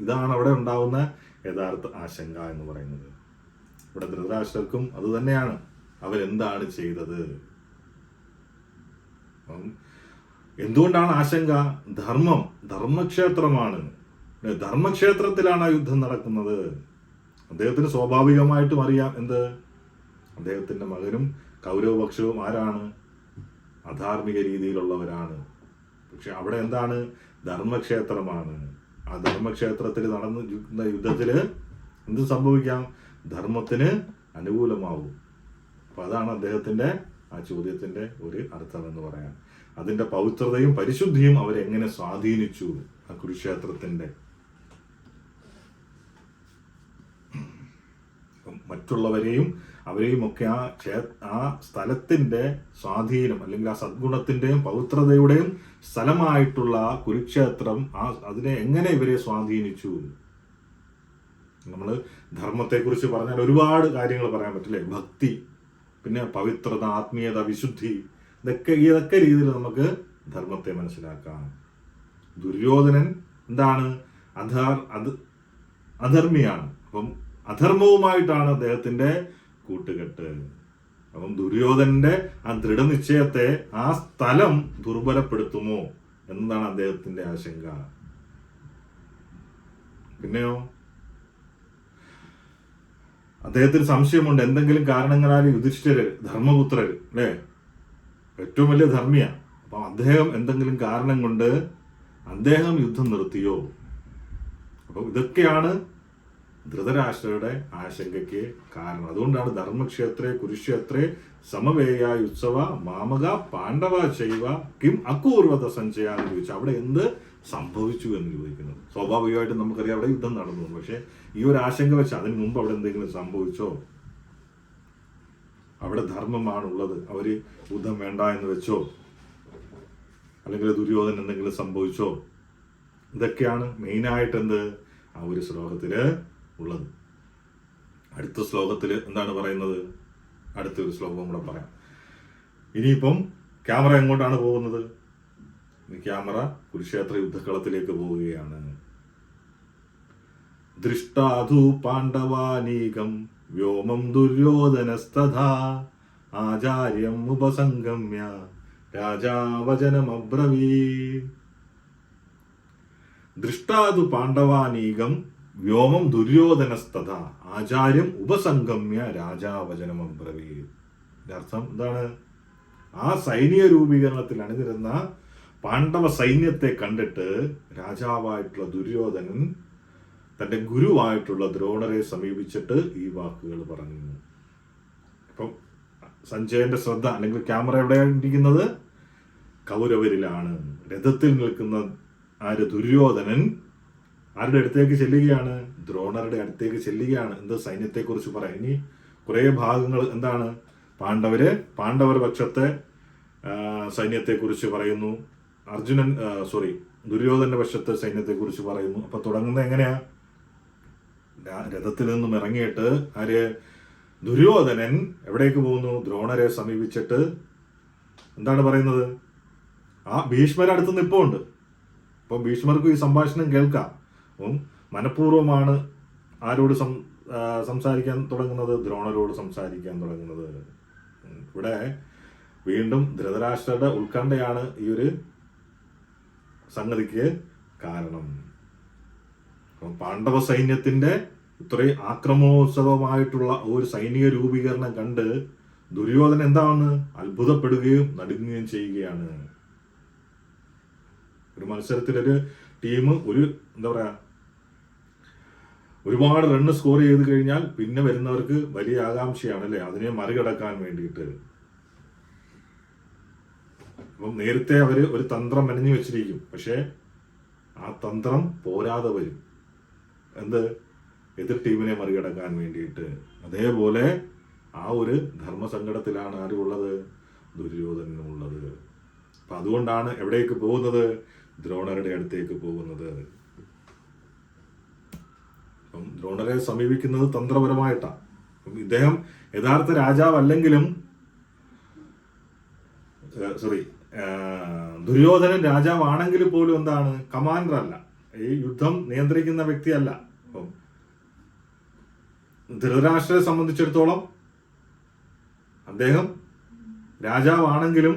ഇതാണ് അവിടെ ഉണ്ടാവുന്ന യഥാർത്ഥ ആശങ്ക എന്ന് പറയുന്നത്. ഇവിടെ ധൃതരാഷ്ട്രർക്കും അത് തന്നെയാണ്, അവരെന്താണ് ചെയ്തത്. എന്തുകൊണ്ടാണ് ആശങ്ക, ധർമ്മക്ഷേത്രമാണ്, ധർമ്മക്ഷേത്രത്തിലാണ് ആ യുദ്ധം നടക്കുന്നത്. അദ്ദേഹത്തിന് സ്വാഭാവികമായിട്ടും അറിയാം എന്ത്, അദ്ദേഹത്തിന്റെ മകനും കൗരവപക്ഷവും ആരാണ്, അധാർമിക രീതിയിലുള്ളവരാണ്. പക്ഷെ അവിടെ എന്താണ്, ധർമ്മക്ഷേത്രമാണ്. ആ ധർമ്മക്ഷേത്രത്തിൽ നടന്ന യുദ്ധത്തില് എന്ത് സംഭവിക്കാം, ധർമ്മത്തിന് അനുകൂലമാവും. അപ്പൊ അതാണ് അദ്ദേഹത്തിന്റെ ആ ചോദ്യത്തിന്റെ ഒരു അർത്ഥം എന്ന് പറയാം. അതിന്റെ പവിത്രതയും പരിശുദ്ധിയും അവരെങ്ങനെ സ്വാധീനിച്ചു ആ കുരുക്ഷേത്രത്തിന്റെ. മറ്റുള്ളവരെയും അവരെയും ഒക്കെ ആ സ്ഥലത്തിന്റെ സ്വാധീനം അല്ലെങ്കിൽ ആ സദ്ഗുണത്തിന്റെയും പവിത്രതയുടെയും സ്ഥലമായിട്ടുള്ള കുരുക്ഷേത്രം അതിനെ എങ്ങനെ ഇവരെ സ്വാധീനിച്ചു. നമ്മൾ ധർമ്മത്തെക്കുറിച്ച് പറഞ്ഞാൽ ഒരുപാട് കാര്യങ്ങൾ പറയാൻ പറ്റില്ലേ, ഭക്തി, പിന്നെ പവിത്രത, ആത്മീയത, വിശുദ്ധി, ഇതൊക്കെ രീതിയിൽ നമുക്ക് ധർമ്മത്തെ മനസ്സിലാക്കാം. ദുര്യോധനൻ എന്താണ്, അധർമ്മിയാണ്. അപ്പം അധർമ്മവുമായിട്ടാണ് അദ്ദേഹത്തിന്റെ കൂട്ടുകെട്ട്. അപ്പം ദുര്യോധനന്റെ ആ ദൃഢനിശ്ചയത്തെ ആ സ്ഥലം ദുർബലപ്പെടുത്തുമോ എന്നതാണ് അദ്ദേഹത്തിന്റെ ആശങ്ക. പിന്നെയോ അദ്ദേഹത്തിന് സംശയമുണ്ട്, എന്തെങ്കിലും കാരണങ്ങളാൽ യുധിഷ്ഠിരര്, ധർമ്മപുത്രര് അല്ലേ, ഏറ്റവും വലിയ ധർമ്മിയാണ്. അപ്പൊ അദ്ദേഹം എന്തെങ്കിലും കാരണം കൊണ്ട് അദ്ദേഹം യുദ്ധം നിർത്തിയോ. അപ്പൊ ഇതൊക്കെയാണ് ധൃതരാഷ്ട്രയുടെ ആശങ്കയ്ക്ക് കാരണം. അതുകൊണ്ടാണ് ധർമ്മക്ഷേത്രേ കുരുക്ഷേത്രേ സമവേയായ ഉത്സവ മാമക പാണ്ഡവ ശൈവ കിം അക്കൂർവത സഞ്ചയ എന്ന് ചോദിച്ചു. അവിടെ എന്ത് സംഭവിച്ചു എന്ന് ചോദിക്കുന്നത്. സ്വാഭാവികമായിട്ടും നമുക്കറിയാം അവിടെ യുദ്ധം നടന്നു. പക്ഷെ ഈ ഒരു ആശങ്ക വെച്ച് അതിന് മുമ്പ് അവിടെ എന്തെങ്കിലും സംഭവിച്ചോ, അവിടെ ധർമ്മമാണുള്ളത്, അവര് യുദ്ധം വേണ്ട എന്ന് വെച്ചോ, അല്ലെങ്കിൽ ദുര്യോധന എന്തെങ്കിലും സംഭവിച്ചോ. ഇതൊക്കെയാണ് മെയിനായിട്ട് എന്ത് ആ ഒരു ശ്ലോകത്തില് ഉള്ളത്. അടുത്ത ശ്ലോകത്തിൽ എന്താണ് പറയുന്നത്, അടുത്തൊരു ശ്ലോകം കൂടെ പറയാം. ഇനിയിപ്പം ക്യാമറ എങ്ങോട്ടാണ് പോകുന്നത്, ക്യാമറ കുരുക്ഷേത്ര യുദ്ധക്കളത്തിലേക്ക് പോവുകയാണ്. ദൃഷ്ടാധു പാണ്ഡവാനീകം വ്യോമം ദുര്യോധനസ്തഥാ ആചാര്യം ഉപസംഗമ്യ രാജാവചനമബ്രവീത്. ദൃഷ്ടാതു പാണ്ഡവാനീകം വ്യോമം ദുര്യോധനസ്തഥാ ആചാര്യം ഉപസംഗമ്യ രാജാവചനമബ്രവീത്. അർത്ഥം എന്താണ്? ആ സൈനിക രൂപീകരണത്തിൽ അണിനിരുന്ന പാണ്ഡവ സൈന്യത്തെ കണ്ടിട്ട് രാജാവായിട്ടുള്ള ദുര്യോധനൻ തന്റെ ഗുരുവായിട്ടുള്ള ദ്രോണരെ സമീപിച്ചിട്ട് ഈ വാക്കുകൾ പറഞ്ഞു. അപ്പം സഞ്ജയന്റെ ശ്രദ്ധ അല്ലെങ്കിൽ ക്യാമറ എവിടെയാണ് ഇരിക്കുന്നത്? കൗരവരിലാണ്. രഥത്തിൽ നിൽക്കുന്ന ആര്? ദുര്യോധനൻ ആരുടെ അടുത്തേക്ക് ചെല്ലുകയാണ്? ദ്രോണരുടെ അടുത്തേക്ക് ചെല്ലുകയാണ്. എന്ത്? സൈന്യത്തെക്കുറിച്ച് പറയാം. ഇനി കുറേ ഭാഗങ്ങൾ എന്താണ്? പാണ്ഡവർ പക്ഷത്തെ സൈന്യത്തെക്കുറിച്ച് പറയുന്നു. ദുര്യോധന്റെ പക്ഷത്തെ സൈന്യത്തെക്കുറിച്ച് പറയുന്നു. അപ്പൊ തുടങ്ങുന്നത് എങ്ങനെയാ? രഥത്തിൽ നിന്നും ഇറങ്ങിയിട്ട് ആര്? ദുര്യോധനൻ എവിടേക്ക് പോകുന്നു? ദ്രോണരെ സമീപിച്ചിട്ട് എന്താണ് പറയുന്നത്? ആ ഭീഷ്മരുടെ അടുത്ത് നിൽപ്പുണ്ട്. അപ്പം ഭീഷ്മർക്കും ഈ സംഭാഷണം കേൾക്കാം. അപ്പം മനഃപൂർവ്വമാണ് ആരോട് സംസാരിക്കാൻ തുടങ്ങുന്നത്? ദ്രോണരോട് സംസാരിക്കാൻ തുടങ്ങുന്നത്. ഇവിടെ വീണ്ടും ധൃതരാഷ്ട്രരുടെ ഉത്കണ്ഠയാണ് ഈ ഒരു സംഗതിക്ക് കാരണം. പാണ്ഡവ സൈന്യത്തിന്റെ ഇത്രയും ആക്രമണോത്സവമായിട്ടുള്ള ഒരു സൈനിക രൂപീകരണം കണ്ട് ദുര്യോധനൻ എന്താണെന്ന് അത്ഭുതപ്പെടുകയും നടുങ്ങുകയും ചെയ്യുകയാണ്. ഒരു മത്സരത്തിലൊരു ടീം ഒരുപാട് റണ്ണ് സ്കോർ ചെയ്ത് കഴിഞ്ഞാൽ പിന്നെ വരുന്നവർക്ക് വലിയ ആകാംക്ഷയാണ് അല്ലേ, അതിനെ മറികടക്കാൻ വേണ്ടിയിട്ട്. അപ്പം നേരത്തെ അവര് ഒരു തന്ത്രം മെനഞ്ഞു വെച്ചിരിക്കും. പക്ഷെ ആ തന്ത്രം പോരാതെ വരും. എന്ത്? എതിർ ടീമിനെ മറികടക്കാൻ വേണ്ടിയിട്ട്. അതേപോലെ ആ ഒരു ധർമ്മസങ്കടത്തിലാണ് ആരുള്ളത്? ദുര്യോധനനുള്ളത്. അപ്പൊ അതുകൊണ്ടാണ് എവിടേക്ക് പോകുന്നത്? ദ്രോണരുടെ അടുത്തേക്ക് പോകുന്നത്. അപ്പം ദ്രോണരെ സമീപിക്കുന്നത് തന്ത്രപരമായിട്ടാണ്. ഇദ്ദേഹം യഥാർത്ഥ രാജാവല്ലെങ്കിലും ദുര്യോധനൻ രാജാവാണെങ്കിൽ പോലും എന്താണ്? കമാൻഡർ അല്ല, ഈ യുദ്ധം നിയന്ത്രിക്കുന്ന വ്യക്തിയല്ല. അപ്പം ധൃതരാഷ്ട്രരെ സംബന്ധിച്ചിടത്തോളം അദ്ദേഹം രാജാവാണെങ്കിലും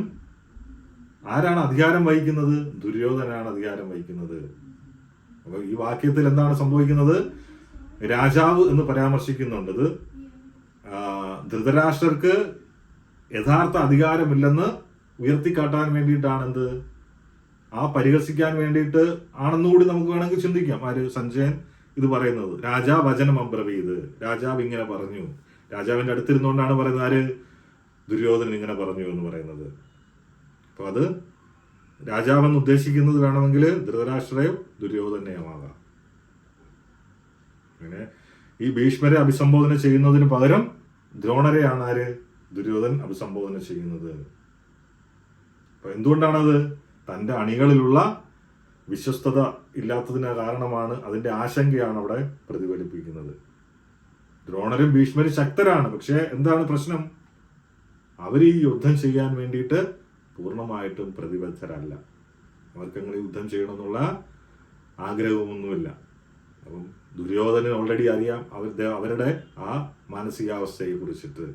ആരാണ് അധികാരം വഹിക്കുന്നത്? ദുര്യോധനാണ് അധികാരം വഹിക്കുന്നത്. അപ്പൊ ഈ വാക്യത്തിൽ എന്താണ് സംഭവിക്കുന്നത്? രാജാവ് എന്ന് പരാമർശിക്കുന്നുണ്ട്. ധൃതരാഷ്ട്രർക്ക് യഥാർത്ഥ അധികാരമില്ലെന്ന് ഉയർത്തിക്കാട്ടാൻ വേണ്ടിയിട്ടാണ് എന്ത്? ആ പരിഹസിക്കാൻ വേണ്ടിയിട്ട് ആണെന്നുകൂടി നമുക്ക് വേണമെങ്കിൽ ചിന്തിക്കാം. ആര്? സഞ്ജയൻ ഇത് പറയുന്നത്. രാജാവചനം അബ്രവീത്. രാജാവ് ഇങ്ങനെ പറഞ്ഞു. രാജാവിന്റെ അടുത്തിരുന്നുകൊണ്ടാണ് പറയുന്നത്. ആര്? ദുര്യോധനൻ ഇങ്ങനെ പറഞ്ഞു എന്ന് പറയുന്നത്. അപ്പൊ അത് രാജാവെന്ന് ഉദ്ദേശിക്കുന്നത് വേണമെങ്കിൽ ധൃതരാഷ്ട്രയോ ദുര്യോധനയോ ആകാം. അങ്ങനെ ഈ ഭീഷ്മരെ അഭിസംബോധന ചെയ്യുന്നതിന് പകരം ദ്രോണരെയാണ് ആര്? ദുര്യോധനൻ അഭിസംബോധന ചെയ്യുന്നത്. അപ്പൊ എന്തുകൊണ്ടാണത്? തന്റെ അണികളിലുള്ള വിശ്വസ്തത ഇല്ലാത്തതിന് കാരണമാണ്. അതിന്റെ ആശങ്കയാണ് അവിടെ പ്രതിഫലിപ്പിക്കുന്നത്. ദ്രോണരും ഭീഷ്മരും ശക്തരാണ്. പക്ഷെ എന്താണ് പ്രശ്നം? അവർ ഈ യുദ്ധം ചെയ്യാൻ വേണ്ടിയിട്ട് പൂർണ്ണമായിട്ടും പ്രതിബദ്ധരല്ല. അവർക്കങ്ങനെ യുദ്ധം ചെയ്യണമെന്നുള്ള ആഗ്രഹമൊന്നുമില്ല. അപ്പം ദുര്യോധനൻ ഓൾറെഡി അറിയാം അവരുടെ ആ മാനസികാവസ്ഥയെ കുറിച്ചിട്ട്.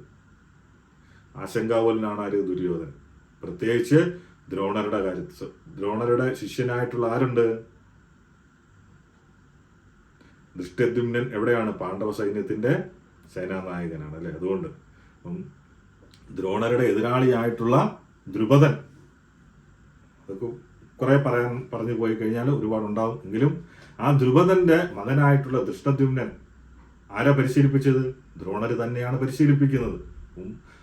ആശങ്കാകുലനാണ് ആര്? ദുര്യോധനൻ. പ്രത്യേകിച്ച് ദ്രോണരുടെ കാര്യത്തിൽ. ദ്രോണരുടെ ശിഷ്യനായിട്ടുള്ള ആരുണ്ട്? ദൃഷ്ടദ്യുമ്നൻ എവിടെയാണ്? പാണ്ഡവ സൈന്യത്തിന്റെ സേനാനായകനാണ് അല്ലെ. അതുകൊണ്ട് ദ്രോണരുടെ എതിരാളിയായിട്ടുള്ള ദ്രുപദൻ, അതൊക്കെ കുറെ പറഞ്ഞു പോയി കഴിഞ്ഞാൽ ഒരുപാടുണ്ടാവും. എങ്കിലും ആ ദ്രുപദന്റെ മകനായിട്ടുള്ള ദൃഷ്ടദ്യുമ്നൻ ആരാ പരിശീലിപ്പിച്ചത്? ദ്രോണര് തന്നെയാണ് പരിശീലിപ്പിക്കുന്നത്.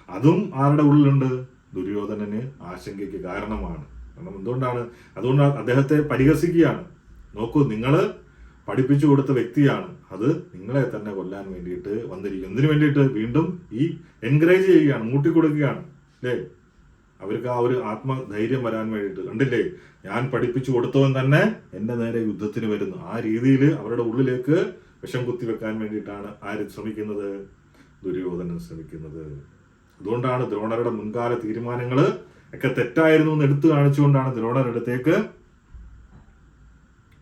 അതും ആരുടെ ഉള്ളിലുണ്ട്? ദുര്യോധനന് ആശങ്കയ്ക്ക് കാരണമാണ്. കാരണം എന്തുകൊണ്ടാണ്? അതുകൊണ്ട് അദ്ദേഹത്തെ പരിഹസിക്കുകയാണ്. നോക്കൂ, നിങ്ങള് പഠിപ്പിച്ചു കൊടുത്ത വ്യക്തിയാണ്, അത് നിങ്ങളെ തന്നെ കൊല്ലാൻ വേണ്ടിയിട്ട് വന്നിരിക്കും. എന്തിനു വേണ്ടിയിട്ട്? വീണ്ടും ഈ എൻകറേജ് ചെയ്യുകയാണ്, മൂട്ടിക്കൊടുക്കുകയാണ് അല്ലേ. അവർക്ക് ആ ഒരു ആത്മധൈര്യം വരാൻ വേണ്ടിയിട്ട്. കണ്ടില്ലേ, ഞാൻ പഠിപ്പിച്ചു കൊടുത്തവൻ തന്നെ എന്റെ നേരെ യുദ്ധത്തിന് വരുന്നു. ആ രീതിയിൽ അവരുടെ ഉള്ളിലേക്ക് വിഷം കുത്തിവെക്കാൻ വേണ്ടിയിട്ടാണ് ആര് ശ്രമിക്കുന്നത്? ദുര്യോധനൻ ശ്രമിക്കുന്നത്. അതുകൊണ്ടാണ് ദ്രോണരുടെ മുൻകാല തീരുമാനങ്ങൾ ഒക്കെ തെറ്റായിരുന്നു എന്ന് എടുത്തു കാണിച്ചുകൊണ്ടാണ് ദ്രോണരുടെ അടുത്തേക്ക്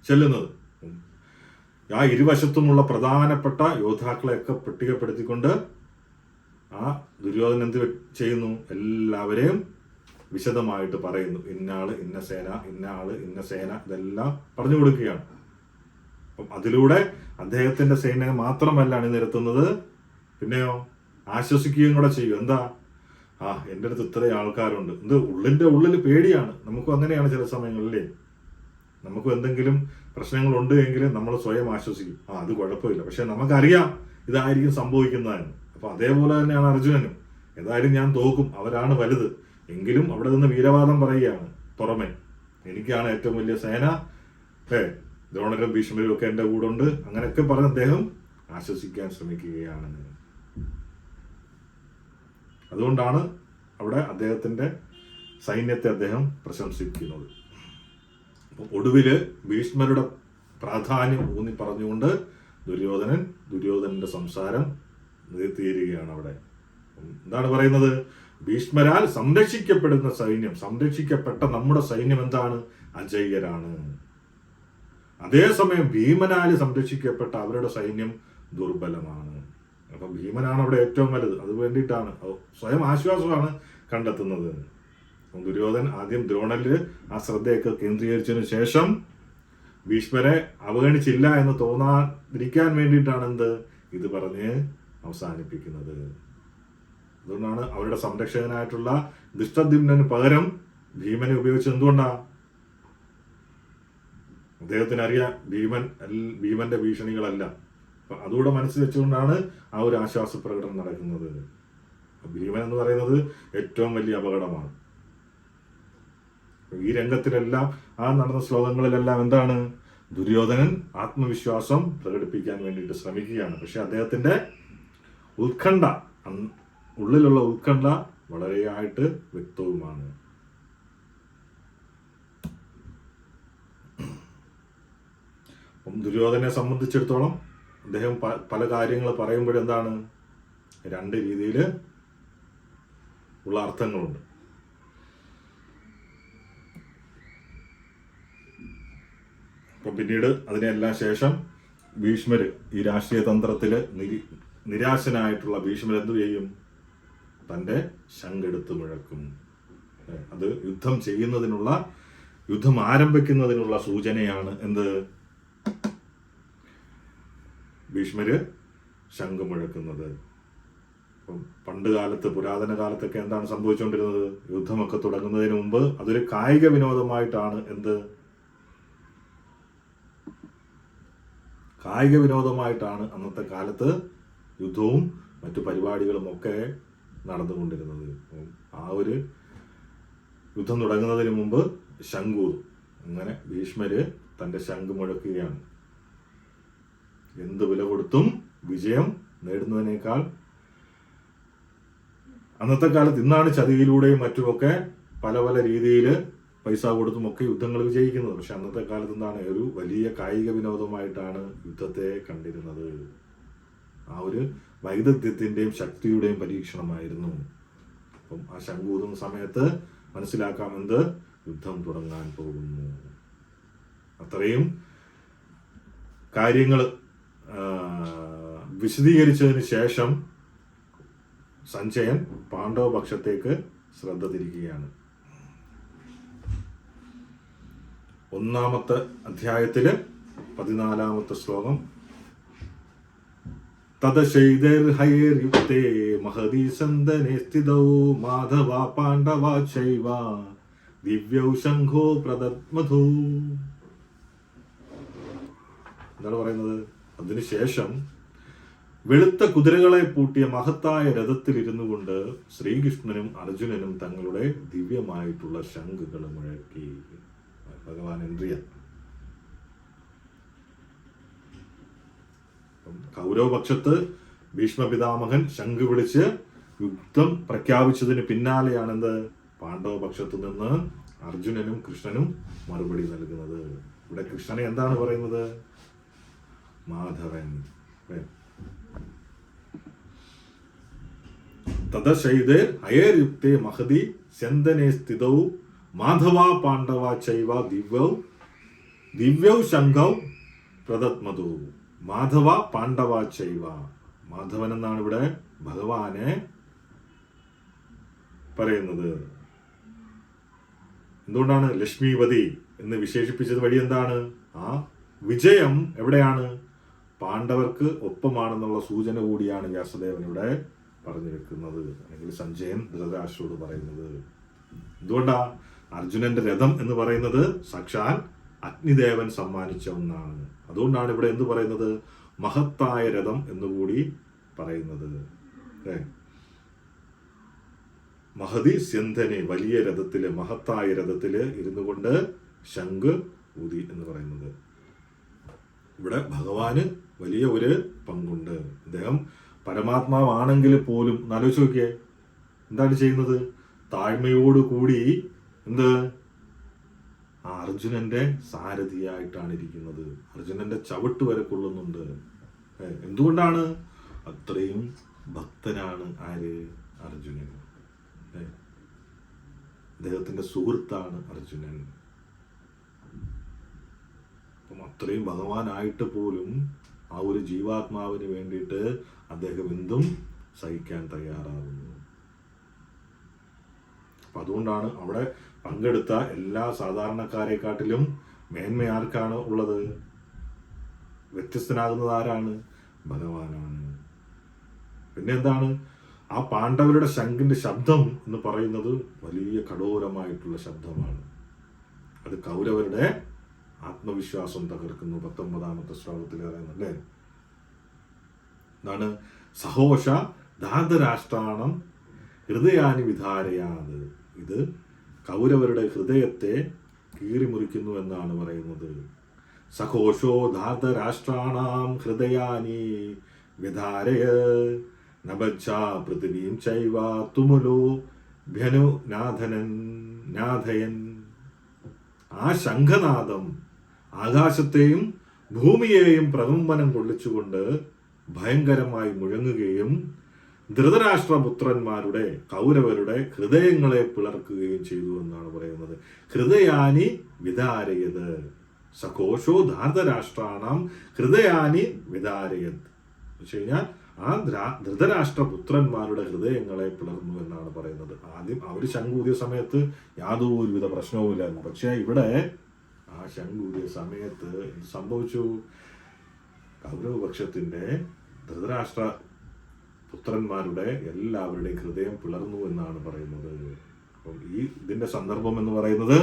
ചെല്ലുന്നത്. ആ ഇരുവശത്തുമുള്ള പ്രധാനപ്പെട്ട യോദ്ധാക്കളെയൊക്കെ പട്ടികപ്പെടുത്തിക്കൊണ്ട് ആ ദുര്യോധനൻ എന്ത് ചെയ്യുന്നു? എല്ലാവരെയും വിശദമായിട്ട് പറയുന്നു. ഇന്നാള് ഇന്ന സേന, ഇന്ന ആള് ഇന്ന സേന, ഇതെല്ലാം പറഞ്ഞു കൊടുക്കുകയാണ്. അപ്പം അതിലൂടെ അദ്ദേഹത്തിന്റെ സൈന്യം മാത്രമല്ല അണിനിരത്തുന്നത്, പിന്നെയോ ആശ്വസിക്കുകയും കൂടെ ചെയ്യും. എന്താ, എൻ്റെ അടുത്ത് ഇത്രയും ആൾക്കാരുണ്ട്. ഇത് ഉള്ളിന്റെ ഉള്ളിൽ പേടിയാണ്. നമുക്കും അങ്ങനെയാണ് ചില സമയങ്ങളിലേ. നമുക്കും എന്തെങ്കിലും പ്രശ്നങ്ങളുണ്ട് എങ്കിലും നമ്മൾ സ്വയം ആശ്വസിക്കും, അത് കുഴപ്പമില്ല, പക്ഷെ നമുക്കറിയാം ഇതായിരിക്കും സംഭവിക്കുന്നതെന്ന്. അപ്പൊ അതേപോലെ തന്നെയാണ് അർജുനനും. ഏതായാലും ഞാൻ തോക്കും, അവരാണ് വലുത്, എങ്കിലും അവിടെ നിന്ന് വീരവാദം പറയുകയാണ് പുറമെ, എനിക്കാണ് ഏറ്റവും വലിയ സേന, ദ്രോണരും ഭീഷ്മരും ഒക്കെ എൻ്റെ കൂടെ ഉണ്ട്, അങ്ങനെയൊക്കെ പറഞ്ഞ് അദ്ദേഹം ആശ്വസിക്കാൻ ശ്രമിക്കുകയാണ്. അതുകൊണ്ടാണ് അവിടെ അദ്ദേഹത്തിന്റെ സൈന്യത്തെ അദ്ദേഹം പ്രശംസിക്കുന്നത്. ഒടുവില് ഭീഷ്മരുടെ പ്രാധാന്യം ഊന്നി പറഞ്ഞുകൊണ്ട് ദുര്യോധനന്റെ സംസാരം തീരുകയാണ്. അവിടെ എന്താണ് പറയുന്നത്? ഭീഷ്മരാൽ സംരക്ഷിക്കപ്പെടുന്ന സൈന്യം, സംരക്ഷിക്കപ്പെട്ട നമ്മുടെ സൈന്യം എന്താണ്? അജയ്യരാണ്. അതേസമയം ഭീമനാൽ സംരക്ഷിക്കപ്പെട്ട അവരുടെ സൈന്യം ദുർബലമാണ്. അപ്പൊ ഭീമനാണ് അവിടെ ഏറ്റവും വലുത്. അത് വേണ്ടിയിട്ടാണ് സ്വയം ആശ്വാസമാണ് കണ്ടെത്തുന്നത്. ദുര്യോധൻ ആദ്യം ദ്രോണരില് ആ ശ്രദ്ധയൊക്കെ കേന്ദ്രീകരിച്ചതിനു ശേഷം ഭീഷ്മരെ അവഗണിച്ചില്ല എന്ന് തോന്നാതിരിക്കാൻ വേണ്ടിയിട്ടാണ് ഇത് പറഞ്ഞ് അവസാനിപ്പിക്കുന്നത്. അതുകൊണ്ടാണ് അവരുടെ സംരക്ഷകനായിട്ടുള്ള ദൃഷ്ടദ്യുമ്നന് പകരം ഭീമനെ ഉപയോഗിച്ചത്. എന്തുകൊണ്ടാ? അദ്ദേഹത്തിന് അറിയാം ഭീമന്റെ ഭീഷണികളല്ല. അപ്പൊ അതുകൂടെ മനസ്സിൽ വെച്ചുകൊണ്ടാണ് ആ ഒരു ആശ്വാസ പ്രകടനം നടക്കുന്നത്. ഭീമൻ എന്ന് പറയുന്നത് ഏറ്റവും വലിയ അപകടമാണ്. ഈ രംഗത്തിലെല്ലാം നടന്ന ശ്ലോകങ്ങളിലെല്ലാം എന്താണ്? ദുര്യോധനൻ ആത്മവിശ്വാസം പ്രകടിപ്പിക്കാൻ വേണ്ടിയിട്ട് ശ്രമിക്കുകയാണ്. പക്ഷെ അദ്ദേഹത്തിന്റെ ഉത്കണ്ഠ, ഉള്ളിലുള്ള ഉത്കണ്ഠ വളരെയായിട്ട് വ്യക്തവുമാണ്. ദുര്യോധനെ സംബന്ധിച്ചിടത്തോളം അദ്ദേഹം പല കാര്യങ്ങൾ പറയുമ്പോഴെന്താണ്, രണ്ട് രീതിയിൽ ഉള്ള അർത്ഥങ്ങളുണ്ട്. അപ്പൊ പിന്നീട് അതിനെല്ലാം ശേഷം ഭീഷ്മര്, ഈ രാഷ്ട്രീയ തന്ത്രത്തില് നിരാശനായിട്ടുള്ള ഭീഷ്മർ എന്തു ചെയ്യും? തന്റെ ശംഖെടുത്ത് മുഴക്കും. അത് യുദ്ധം ആരംഭിക്കുന്നതിനുള്ള സൂചനയാണ്. ഭീഷ്മര് ശംഖ് മുഴക്കുന്നത്. പണ്ട് കാലത്ത്, പുരാതന കാലത്തൊക്കെ എന്താണ് സംഭവിച്ചുകൊണ്ടിരുന്നത്? യുദ്ധമൊക്കെ തുടങ്ങുന്നതിന് മുമ്പ് അതൊരു കായിക വിനോദമായിട്ടാണ് അന്നത്തെ കാലത്ത് യുദ്ധവും മറ്റു പരിപാടികളും ഒക്കെ നടന്നുകൊണ്ടിരുന്നത്. ആ ഒരു യുദ്ധം തുടങ്ങുന്നതിന് മുമ്പ് ശംഖൂർ, അങ്ങനെ ഭീഷ്മര് തന്റെ ശംഖ് മുഴക്കുകയാണ്. എന്ത് വില കൊടുത്തും വിജയം നേടുന്നതിനേക്കാൾ അന്നത്തെ കാലത്ത്, ഇന്നാണ് ചതിയിലൂടെയും മറ്റുമൊക്കെ പല പല രീതിയിൽ പൈസ കൊടുത്തും ഒക്കെ യുദ്ധങ്ങൾ വിജയിക്കുന്നത്. പക്ഷെ അന്നത്തെ കാലത്ത് എന്താണ്? ഒരു വലിയ കായിക വിനോദമായിട്ടാണ് യുദ്ധത്തെ കണ്ടിരുന്നത്. ആ ഒരു വൈദഗ്ധ്യത്തിന്റെയും ശക്തിയുടെയും പരീക്ഷണമായിരുന്നു. അപ്പം ആ ശംഖൂതുന്ന സമയത്ത് മനസ്സിലാക്കാം യുദ്ധം തുടങ്ങാൻ പോകുന്നു. അത്രയും കാര്യങ്ങൾ വിശദീകരിച്ചതിന് ശേഷം സഞ്ജയൻ പാണ്ഡവ പക്ഷത്തേക്ക് ശ്രദ്ധ തിരിക്കുകയാണ്. 1-ാമത്തെ അധ്യായത്തില് 14-ാമത്തെ ശ്ലോകം. തദശൈതൈർഹൈർയുക്തേ മഹതി സന്ദനേ സ്ഥിതൗ മാധവ പാണ്ഡവ ചൈവ ദിവ്യൗ ശംഖോ പ്രദദ്മധൂ. എന്താണ് പറയുന്നത്? അതിനുശേഷം വെളുത്ത കുതിരകളെ പൂട്ടിയ മഹത്തായ രഥത്തിൽ ഇരുന്നു കൊണ്ട് ശ്രീകൃഷ്ണനും അർജുനനും തങ്ങളുടെ ദിവ്യമായിട്ടുള്ള ശംഖുകൾ മുഴക്കി. ഭഗവാൻ ഇന്ദ്രിയ. കൗരവപക്ഷത്ത് ഭീഷ്മ പിതാമഹൻ ശംഖ് വിളിച്ച് യുദ്ധം പ്രഖ്യാപിച്ചതിന് പിന്നാലെയാണ് പാണ്ഡവ പക്ഷത്തു നിന്ന് അർജുനനും കൃഷ്ണനും മറുപടി നൽകുന്നത്. ഇവിടെ കൃഷ്ണനെ എന്താണ് പറയുന്നത്? മാധവൻ. തദശൈതേ ഹയേർയുക്തേ മഹതി സ്യന്ദനേ സ്ഥിതൗ മാധവ പാണ്ഡവ ചൈവ ദിവ്യൗ ശംഖൗ പ്രദദ്മധൂ. മാധവ പാണ്ഡവ ചൈവ. മാധവൻ എന്നാണ് ഇവിടെ ഭഗവാനെ പറയുന്നത്. എന്തുകൊണ്ടാണ് ലക്ഷ്മീപതി എന്ന് വിശേഷിപ്പിച്ചത് വഴി എന്താണ്? ആ വിജയം എവിടെയാണ്? പാണ്ഡവർക്ക് ഒപ്പമാണെന്നുള്ള സൂചന കൂടിയാണ് വ്യാസദേവൻ ഇവിടെ പറഞ്ഞു വെക്കുന്നത്, അല്ലെങ്കിൽ സഞ്ജയൻ ധൃതരാഷ്ട്രോട് പറയുന്നത്. എന്തുകൊണ്ടാ? അർജുനന്റെ രഥം എന്ന് പറയുന്നത് സാക്ഷാൽ അഗ്നിദേവൻ സമ്മാനിച്ച ഒന്നാണ്. അതുകൊണ്ടാണ് ഇവിടെ എന്ത് പറയുന്നത്? മഹത്തായ രഥം എന്നുകൂടി പറയുന്നത്. മഹതി സ്യന്ധനെ, വലിയ രഥത്തില്, മഹത്തായ രഥത്തില് ഇരുന്നു കൊണ്ട് ശംഖ് ഊതി എന്ന് പറയുന്നത്. ഇവിടെ ഭഗവാന് വലിയ ഒരു പങ്കുണ്ട്. അദ്ദേഹം പരമാത്മാവാണെങ്കിൽ പോലും ആലോചിച്ച് നോക്കിയേ, എന്താണ് ചെയ്യുന്നത്? താഴ്മയോടുകൂടി എന്ത് അർജുനന്റെ സാരഥിയായിട്ടാണ് ഇരിക്കുന്നത്. അർജുനന്റെ ചവിട്ട് വരെ കൊള്ളുന്നുണ്ട്. എന്തുകൊണ്ടാണ്? അത്രയും ഭക്തനാണ് ആര്? അർജുനൻ. അദ്ദേഹത്തിന്റെ സുഹൃത്താണ് അർജുനൻ. അപ്പം അത്രയും ഭഗവാനായിട്ട് പോലും ആ ഒരു ജീവാത്മാവിന് വേണ്ടിയിട്ട് അദ്ദേഹം എന്തും സഹിക്കാൻ തയ്യാറാകുന്നു. അപ്പം അതുകൊണ്ടാണ് അവിടെ പങ്കെടുത്ത എല്ലാ സാധാരണക്കാരെക്കാട്ടിലും മേന്മ ആർക്കാണ് ഉള്ളത്? വ്യത്യസ്തനാകുന്നത് ആരാണ്? ഭഗവാനാണ്. പിന്നെ എന്താണ്? ആ പാണ്ഡവരുടെ ശംഖിന്റെ ശബ്ദം എന്ന് പറയുന്നത് വലിയ കഠോരമായിട്ടുള്ള ശബ്ദമാണ്. അത് കൗരവരുടെ ആത്മവിശ്വാസം തകർക്കുന്നു. 19ാമത്തെ ശ്ലോകത്തിൽ പറയുന്നുണ്ട്. എന്താണ്? സഹോഷ ധാതരാഷ്ട്രാണം ഹൃദയാനി വിധാരയാത്. ഇത് കൗരവരുടെ ഹൃദയത്തെ കീറിമുറിക്കുന്നു എന്നാണ് പറയുന്നത്. സഘോഷോ ധാതരാഷ്ട്രാണാം ഹൃദയാനി വിധാരയ നബച്ഛ പൃഥിവീം ചൈവ തുമുലോ ഭ്യനു നാഥയൻ. ആ ശംഖനാദം ആകാശത്തെയും ഭൂമിയെയും പ്രകമ്പനം കൊള്ളിച്ചുകൊണ്ട് ഭയങ്കരമായി മുഴങ്ങുകയും ധൃതരാഷ്ട്രപുത്രന്മാരുടെ കൗരവരുടെ ഹൃദയങ്ങളെ പിളർക്കുകയും ചെയ്തു എന്നാണ് പറയുന്നത്. ഹൃദയാനി വിധാരയത്. സഘോഷോ ധാർതരാഷ്ട്രാണാം ഹൃദയാനി വിധാരയത് വെച്ച് കഴിഞ്ഞാൽ ആ ധൃതരാഷ്ട്രപുത്രന്മാരുടെ ഹൃദയങ്ങളെ പിളർന്നു എന്നാണ് പറയുന്നത്. ആദ്യം അവർ ശംഖൂതിയ സമയത്ത് യാതൊരുവിധ പ്രശ്നവുമില്ലായിരുന്നു. പക്ഷേ ഇവിടെ ആ ശംഖൂതിയ സമയത്ത് സംഭവിച്ചു? കൗരവപക്ഷത്തിന്റെ ധൃതരാഷ്ട്ര പുത്രന്മാരുടെ എല്ലാവരുടെയും ഹൃദയം പിളർന്നു എന്നാണ് പറയുന്നത്. അപ്പം ഇതിന്റെ സന്ദർഭം എന്ന് പറയുന്നത്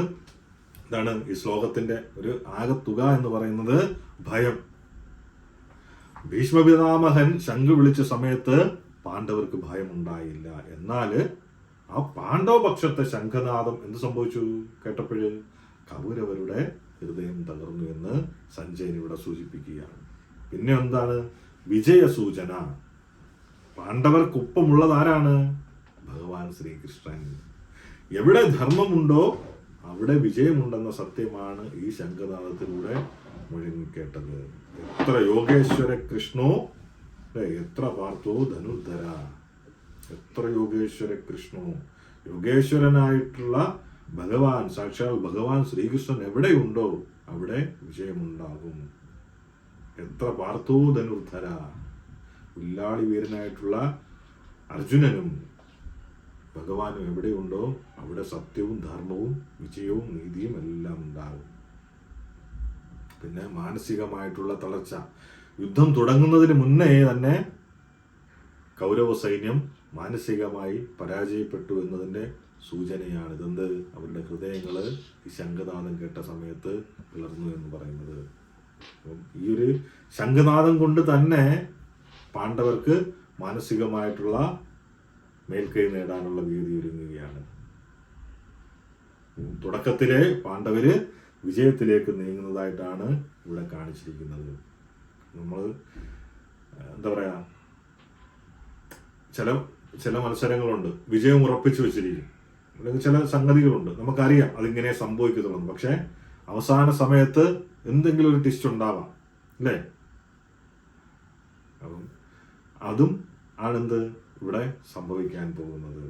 എന്താണ്? ഈ ശ്ലോകത്തിന്റെ ഒരു ആകത്തുക എന്ന് പറയുന്നത് ഭയം. ഭീഷ്മപിതാമഹൻ ശംഖ് വിളിച്ച സമയത്ത് പാണ്ഡവർക്ക് ഭയം ഉണ്ടായില്ല. എന്നാല് ആ പാണ്ഡവപക്ഷത്തെ ശംഖനാദം എന്ത് സംഭവിച്ചു കേട്ടപ്പോഴ്? കൗരവരുടെ ഹൃദയം തകർന്നു എന്ന് സഞ്ജയൻ ഇവിടെ സൂചിപ്പിക്കുകയാണ്. പിന്നെ എന്താണ്? വിജയസൂചന. പാണ്ഡവർക്കൊപ്പമുള്ളത് ആരാണ്? ഭഗവാൻ ശ്രീകൃഷ്ണൻ. എവിടെ ധർമ്മമുണ്ടോ അവിടെ വിജയമുണ്ടെന്ന സത്യമാണ് ഈ ശംഖനാദത്തിലൂടെ മുഴങ്ങിക്കേട്ടത്. എത്ര യോഗേശ്വര കൃഷ്ണോ, എത്ര പാർത്ഥോ ധനുർധര. എത്ര യോഗേശ്വര കൃഷ്ണോ, യോഗേശ്വരനായിട്ടുള്ള ഭഗവാൻ, സാക്ഷാൽ ഭഗവാൻ ശ്രീകൃഷ്ണൻ എവിടെയുണ്ടോ അവിടെ വിജയമുണ്ടാകും. എത്ര പാർത്ഥോ ധനുർധര, വില്ലാളി വീരനായിട്ടുള്ള അർജുനനും ഭഗവാനും എവിടെയുണ്ടോ അവിടെ സത്യവും ധർമ്മവും വിജയവും നീതിയും എല്ലാം ഉണ്ടാകും. പിന്നെ മാനസികമായിട്ടുള്ള തളർച്ച. യുദ്ധം തുടങ്ങുന്നതിന് മുന്നേ തന്നെ കൗരവ സൈന്യം മാനസികമായി പരാജയപ്പെട്ടു എന്നതിൻ്റെ സൂചനയാണ് ഇതെന്ത്? അവരുടെ ഹൃദയങ്ങൾ ഈ ശംഖനാദം കേട്ട സമയത്ത് പിളർന്നു എന്ന് പറയുന്നത്. ഈ ഒരു ശംഖനാദം കൊണ്ട് തന്നെ പാണ്ഡവർക്ക് മാനസികമായിട്ടുള്ള മേൽക്കൈ നേടാനുള്ള വേദി ഒരുങ്ങുകയാണ്. തുടക്കത്തിലെ പാണ്ഡവര് വിജയത്തിലേക്ക് നീങ്ങുന്നതായിട്ടാണ് ഇവിടെ കാണിച്ചിരിക്കുന്നത്. നമ്മൾ എന്താ പറയാ, ചില മത്സരങ്ങളുണ്ട് വിജയം ഉറപ്പിച്ചു വെച്ചിരിക്കും, അല്ലെങ്കിൽ ചില സംഗതികളുണ്ട് നമുക്കറിയാം അതിങ്ങനെ സംഭവിക്കുന്നുള്ളൂ. പക്ഷെ അവസാന സമയത്ത് എന്തെങ്കിലും ഒരു ട്വിസ്റ്റ് ഉണ്ടാവാം, അല്ലേ? അപ്പം അതും ആണെന്ത് ഇവിടെ സംഭവിക്കാൻ പോകുന്നത്.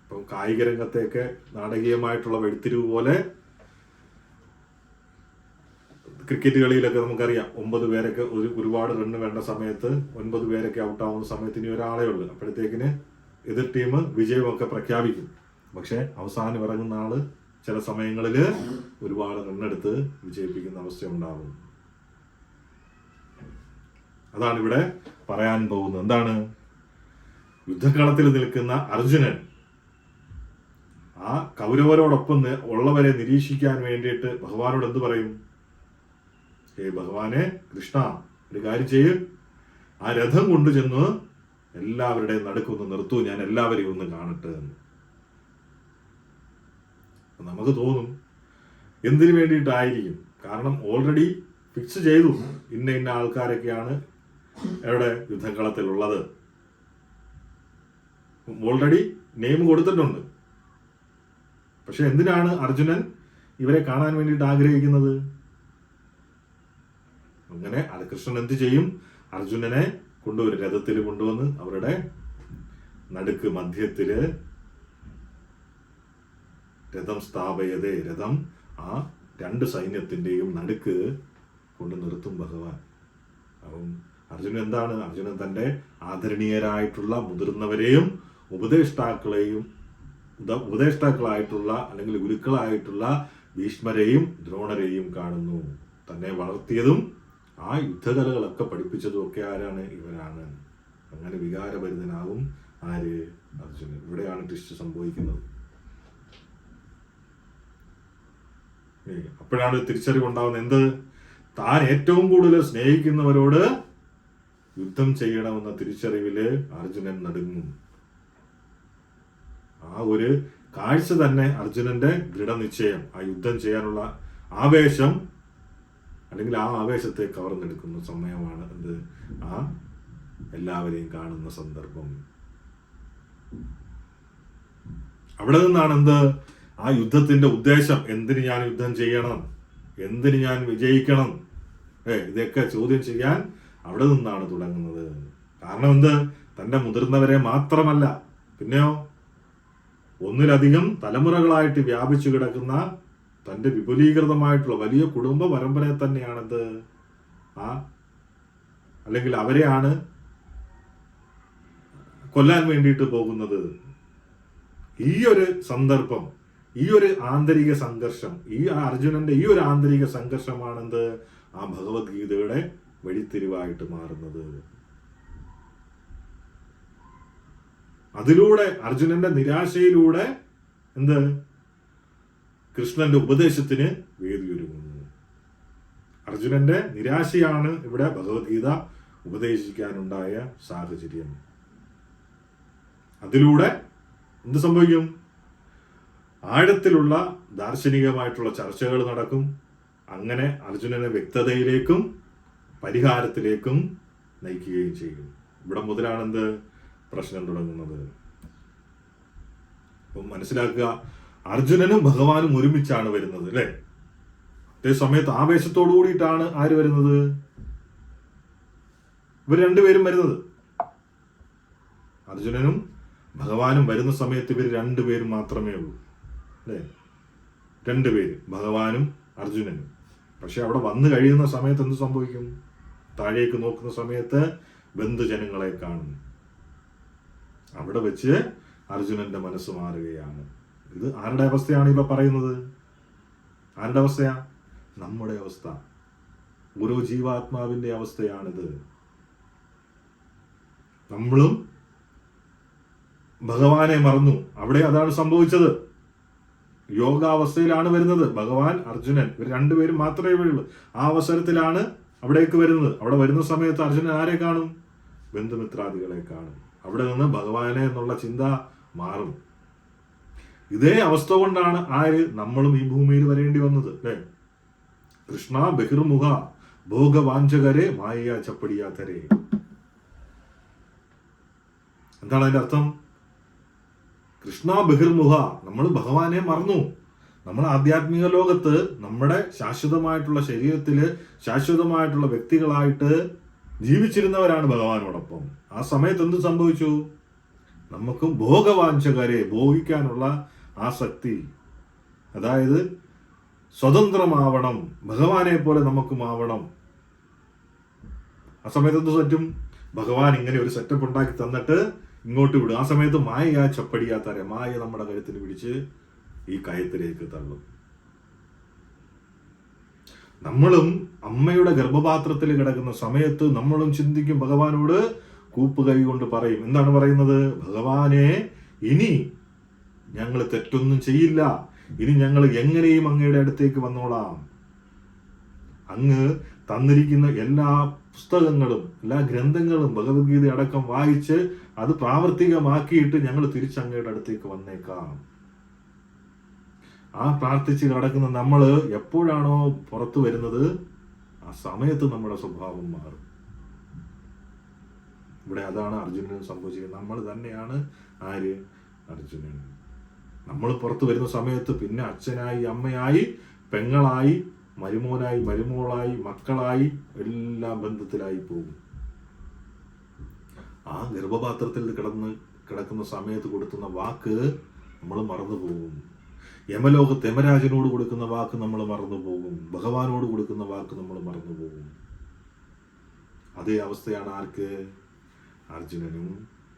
ഇപ്പം കായിക രംഗത്തെയൊക്കെ നാടകീയമായിട്ടുള്ള വെടിത്തിരിവ് പോലെ ക്രിക്കറ്റ് കളിയിലൊക്കെ നമുക്കറിയാം 9 പേരൊക്കെ ഒരുപാട് റണ്ണ് വേണ്ട സമയത്ത് 9 പേരൊക്കെ ഔട്ടാവുന്ന സമയത്ത് ഇനി ഒരാളേ ഉള്ളൂ. അപ്പോഴത്തേക്കിന് എതിർ ടീം വിജയമൊക്കെ പ്രഖ്യാപിക്കും. പക്ഷെ അവസാനം ഇറങ്ങുന്ന ആള് ചില സമയങ്ങളിൽ ഒരുപാട് റണ്ണെടുത്ത് വിജയിപ്പിക്കുന്ന അവസ്ഥ ഉണ്ടാവും. അതാണ് ഇവിടെ പറയാൻ പോകുന്നത്. എന്താണ്? യുദ്ധക്കളത്തിൽ നിൽക്കുന്ന അർജുനൻ ആ കൗരവരോടൊപ്പം ഉള്ളവരെ നിരീക്ഷിക്കാൻ വേണ്ടിയിട്ട് ഭഗവാനോട് എന്ത് പറയും? ഭഗവാനെ, കൃഷ്ണ, ഒരു കാര്യം ചെയ്യും, ആ രഥം കൊണ്ടുചെന്ന് എല്ലാവരുടെയും നടുക്കൊന്ന് നിർത്തൂ, ഞാൻ എല്ലാവരെയും ഒന്ന് കാണട്ടെ എന്ന്. നമുക്ക് തോന്നും എന്തിനു വേണ്ടിയിട്ടായിരിക്കും? കാരണം ഓൾറെഡി ഫിക്സ് ചെയ്തു, ഇന്ന ആൾക്കാരൊക്കെയാണ് എവിടെ യുദ്ധക്കളത്തിലുള്ളത്, ഓൾറെഡി നെയിം കൊടുത്തിട്ടുണ്ട്. പക്ഷെ എന്തിനാണ് അർജുനൻ ഇവരെ കാണാൻ വേണ്ടിയിട്ട് ആഗ്രഹിക്കുന്നത്? അങ്ങനെ കൃഷ്ണൻ എന്ത് ചെയ്യും? അർജുനനെ കൊണ്ടുവരും, രഥത്തിൽ കൊണ്ടുവന്ന് അവരുടെ നടുക്ക് മധ്യത്തില് രഥം സ്ഥാപയതേ, രഥം ആ രണ്ട് സൈന്യത്തിന്റെയും നടുക്ക് കൊണ്ട് നിർത്തും ഭഗവാൻ. അപ്പം അർജുനൻ എന്താണ്? അർജുനൻ തന്റെ ആദരണീയരായിട്ടുള്ള മുതിർന്നവരെയും ഉപദേഷ്ടാക്കളായിട്ടുള്ള അല്ലെങ്കിൽ ഗുരുക്കളായിട്ടുള്ള ഭീഷ്മരെയും ദ്രോണരെയും കാണുന്നു. തന്നെ വളർത്തിയതും ആ യുദ്ധകലകളൊക്കെ പഠിപ്പിച്ചതും ഒക്കെ ആരാണ്? ഇവരാണ്. അങ്ങനെ വികാരഭരിതനാകും ആര്? അർജുനൻ. ഇവിടെയാണ് ട്വിസ്റ്റ് സംഭവിക്കുന്നത്. അപ്പോഴാണ് തിരിച്ചറിവുണ്ടാവുന്നത്. എന്ത്? താൻ ഏറ്റവും കൂടുതൽ സ്നേഹിക്കുന്നവരോട് യുദ്ധം ചെയ്യണമെന്ന തിരിച്ചറിവില് അർജുനൻ നടുങ്ങും. ആ ഒരു കാഴ്ച തന്നെ അർജുനന്റെ ദൃഢനിശ്ചയം, ആ യുദ്ധം ചെയ്യാനുള്ള ആവേശം, അല്ലെങ്കിൽ ആ ആവേശത്തെ കവർന്നെടുക്കുന്ന സമയമാണ് എന്ത്? ആ എല്ലാവരെയും കാണുന്ന സന്ദർഭം. അവിടെ നിന്നാണ് എന്ത്? ആ യുദ്ധത്തിന്റെ ഉദ്ദേശം, എന്തിന് ഞാൻ യുദ്ധം ചെയ്യണം, എന്തിന് ഞാൻ വിജയിക്കണം, ഇതൊക്കെ ചോദ്യം ചെയ്യാൻ അവിടെ നിന്നാണ് തുടങ്ങുന്നത്. കാരണം എന്ത്? തന്റെ മുതിർന്നവരെ മാത്രമല്ല, പിന്നെയോ ഒന്നിലധികം തലമുറകളായിട്ട് വ്യാപിച്ചു കിടക്കുന്ന തന്റെ വിപുലീകൃതമായിട്ടുള്ള വലിയ കുടുംബ പരമ്പരയെ തന്നെയാണെന്ത്? അല്ലെങ്കിൽ അവരെയാണ് കൊല്ലാൻ വേണ്ടിയിട്ട് പോകുന്നത്. ഈ ഒരു സന്ദർഭം, ഈ ഒരു ആന്തരിക സംഘർഷം, ഈ അർജുനന്റെ ഈ ഒരു ആന്തരിക സംഘർഷമാണെന്ത്? ആ ഭഗവത്ഗീതയുടെ വഴിത്തിരിവായിട്ട് മാറുന്നത്. അതിലൂടെ അർജുനന്റെ നിരാശയിലൂടെ എന്ത്? കൃഷ്ണന്റെ ഉപദേശത്തിന് വേദിയൊരുങ്ങുന്നു. അർജുനന്റെ നിരാശയാണ് ഇവിടെ ഭഗവത്ഗീത ഉപദേശിക്കാനുണ്ടായ സാഹചര്യം. അതിലൂടെ എന്ത് സംഭവിക്കും? ആഴത്തിലുള്ള ദാർശനികമായിട്ടുള്ള ചർച്ചകൾ നടക്കും. അങ്ങനെ അർജുനനെ വ്യക്തതയിലേക്കും പരിഹാരത്തിലേക്കും നയിക്കുകയും ചെയ്യും. ഇവിടെ മുതലാണെന്ത്? പ്രശ്നം തുടങ്ങുന്നത്. അപ്പം മനസ്സിലാക്കുക, അർജുനനും ഭഗവാനും ഒരുമിച്ചാണ് വരുന്നത്, അല്ലെ? അതേ സമയത്ത് ആവേശത്തോടു കൂടിയിട്ടാണ് ആര് വരുന്നത്? ഇവർ രണ്ടുപേരും വരുന്നത്. അർജുനനും ഭഗവാനും വരുന്ന സമയത്ത് ഇവർ രണ്ടുപേരും മാത്രമേ ഉള്ളൂ, അല്ലെ? രണ്ടുപേര്, ഭഗവാനും അർജുനനും. പക്ഷെ അവിടെ വന്നു കഴിയുന്ന സമയത്ത് എന്ത് സംഭവിക്കും? താഴേക്ക് നോക്കുന്ന സമയത്ത് ബന്ധുജനങ്ങളെ കാണും. അവിടെ വെച്ച് അർജുനന്റെ മനസ്സ് മാറുകയാണ്. ഇത് ആരുടെ അവസ്ഥയാണ് ഇവ പറയുന്നത്? ആരുടെ അവസ്ഥയാ? നമ്മുടെ അവസ്ഥ. ഓരോ ജീവാത്മാവിന്റെ അവസ്ഥയാണിത്. നമ്മളും ഭഗവാനെ മറന്നു. അവിടെ അതാണ് സംഭവിച്ചത്. യോഗാവസ്ഥയിലാണ് വരുന്നത് ഭഗവാൻ, അർജുനൻ. ഇവർ രണ്ടുപേരും മാത്രമേ ഉള്ളൂ. ആ അവസരത്തിലാണ് അവിടേക്ക് വരുന്നത്. അവിടെ വരുന്ന സമയത്ത് അർജുനൻ ആരെ കാണും? ബന്ധുമിത്രാദികളെ കാണും. അവിടെ നിന്ന് ഭഗവാനെ എന്നുള്ള ചിന്ത മാറും. ഇതേ അവസ്ഥ കൊണ്ടാണ് നമ്മളും ഈ ഭൂമിയിൽ വരേണ്ടി വന്നത്, അല്ലെ? കൃഷ്ണ ബഹിർമുഖ ഭോഗവാഞ്ചകരെ മായ ചപ്പടിയാതരെ. എന്താണ് അതിന്റെ അർത്ഥം? കൃഷ്ണ ബഹിർമുഖ, നമ്മൾ ഭഗവാനെ മറന്നു. നമ്മൾ ആധ്യാത്മിക ലോകത്ത് നമ്മുടെ ശാശ്വതമായിട്ടുള്ള ശരീരത്തില് ശാശ്വതമായിട്ടുള്ള വ്യക്തികളായിട്ട് ജീവിച്ചിരുന്നവരാണ് ഭഗവാനോടൊപ്പം. ആ സമയത്ത് എന്ത് സംഭവിച്ചു? നമുക്കും ഭോഗവാഞ്ചകരെ, ഭോഗിക്കാനുള്ള ആസക്തി, അതായത് സ്വതന്ത്രമാവണം, ഭഗവാനെ പോലെ നമുക്കും ആവണം. ആ സമയത്ത് എന്ത് പറ്റും? ഭഗവാൻ ഇങ്ങനെ ഒരു സെറ്റപ്പ് ഉണ്ടാക്കി തന്നിട്ട് ഇങ്ങോട്ട് വിടും. ആ സമയത്ത് മായ ആ ചപ്പടിയാത്താരെ മായ നമ്മുടെ കഴുത്തിന് പിടിച്ച് ഈ കയത്തിലേക്ക് തള്ളും. നമ്മളും അമ്മയുടെ ഗർഭപാത്രത്തിൽ കിടക്കുന്ന സമയത്ത് നമ്മളും ചിന്തിക്കും, ഭഗവാനോട് കൂപ്പുകൈ കൊണ്ട് പറയും. എന്താണ് പറയുന്നത്? ഭഗവാനെ, ഇനി ഞങ്ങൾ തെറ്റൊന്നും ചെയ്യില്ല, ഇനി ഞങ്ങൾ എങ്ങനെയും അങ്ങയുടെ അടുത്തേക്ക് വന്നോളാം. അങ്ങ് തന്നിരിക്കുന്ന എല്ലാ പുസ്തകങ്ങളും എല്ലാ ഗ്രന്ഥങ്ങളും ഭഗവത്ഗീത അടക്കം വായിച്ച് അത് പ്രാവർത്തികമാക്കിയിട്ട് ഞങ്ങൾ തിരിച്ച് അങ്ങയുടെ അടുത്തേക്ക് വന്നേക്കാം. ആ പ്രാർത്ഥിച്ച് കിടക്കുന്ന നമ്മൾ എപ്പോഴാണോ പുറത്തു വരുന്നത് ആ സമയത്ത് നമ്മുടെ സ്വഭാവം മാറും. ഇവിടെ അതാണ് അർജുനന് സംഭവിച്ചിരിക്കുന്നത്. നമ്മൾ തന്നെയാണ് ആര്? അർജുനൻ. നമ്മൾ പുറത്തു വരുന്ന സമയത്ത് പിന്നെ അച്ഛനായി, അമ്മയായി, പെങ്ങളായി, മരുമോനായി, മരുമോളായി, മക്കളായി, എല്ലാ ബന്ധത്തിലായി പോകും. ആ ഗർഭപാത്രത്തിൽ കിടക്കുന്ന സമയത്ത് കൊടുക്കുന്ന വാക്ക് നമ്മൾ മറന്നു പോകും. യമലോകത്ത് യമരാജനോട് കൊടുക്കുന്ന വാക്ക് നമ്മൾ മറന്നു പോകും. ഭഗവാനോട് കൊടുക്കുന്ന വാക്ക് നമ്മൾ മറന്നു പോകും. അതേ അവസ്ഥയാണ് ആർക്ക്? അർജുനനും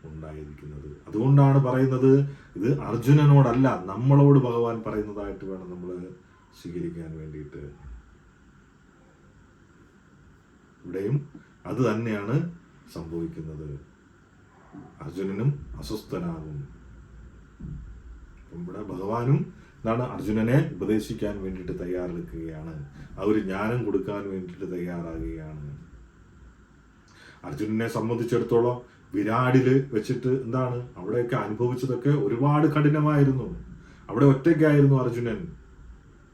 ഉണ്ടായിരിക്കുന്നത്. അതുകൊണ്ടാണ് പറയുന്നത്, ഇത് അർജുനനോടല്ല നമ്മളോട് ഭഗവാൻ പറയുന്നതായിട്ട് വേണം നമ്മൾ സ്വീകരിക്കാൻ വേണ്ടിയിട്ട്. ഇവിടെയും അത് തന്നെയാണ് സംഭവിക്കുന്നത്. അർജുനനും അസ്വസ്ഥനാകും. ഇവിടെ ഭഗവാനും എന്താണ്? അർജുനനെ ഉപദേശിക്കാൻ വേണ്ടിയിട്ട് തയ്യാറെടുക്കുകയാണ്. ആ ഒരു ജ്ഞാനം കൊടുക്കാൻ വേണ്ടിയിട്ട് തയ്യാറാകുകയാണ്. അർജുനനെ സംബന്ധിച്ചിടത്തോളം വിരാടില് വെച്ചിട്ട് എന്താണ് അവിടെയൊക്കെ അനുഭവിച്ചതൊക്കെ ഒരുപാട് കഠിനമായിരുന്നു. അവിടെ ഒറ്റയ്ക്കായിരുന്നു അർജുനൻ.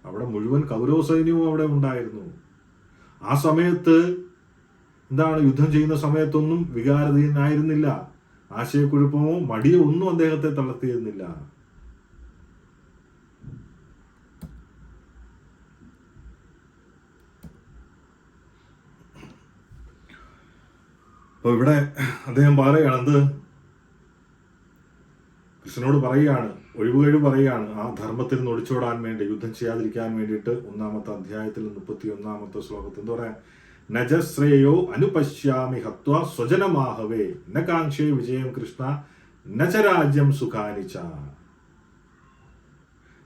അവിടെ മുഴുവൻ കൗരവ സൈന്യവും അവിടെ ഉണ്ടായിരുന്നു. ആ സമയത്ത് എന്താണ് യുദ്ധം ചെയ്യുന്ന സമയത്തൊന്നും വികാരതീയനായിരുന്നില്ല. ആശയക്കുഴപ്പമോ മടിയോ ഒന്നും അദ്ദേഹത്തെ തളർത്തിയിരുന്നില്ല. അപ്പൊ ഇവിടെ അദ്ദേഹം പറയുകയാണ്, കൃഷ്ണനോട് പറയുകയാണ്, ഒഴിവുകഴിവ് പറയുകയാണ്. ആ ധർമ്മത്തിൽ നിന്ന് ഒളിച്ചോടാൻ വേണ്ടി, യുദ്ധം ചെയ്യാതിരിക്കാൻ വേണ്ടിയിട്ട് 1-ാമത്തെ അധ്യായത്തിൽ 31-ാമത്തെ ശ്ലോകത്തിൽ എന്താ പറയാ? നജശ്രേയോ അനുപശ്യാമി ഹത്വാ സ്വജനമാഹവേ ന കാംക്ഷേ വിജയം കൃഷ്ണ നച രാജ്യം സുഖാനിച്ച.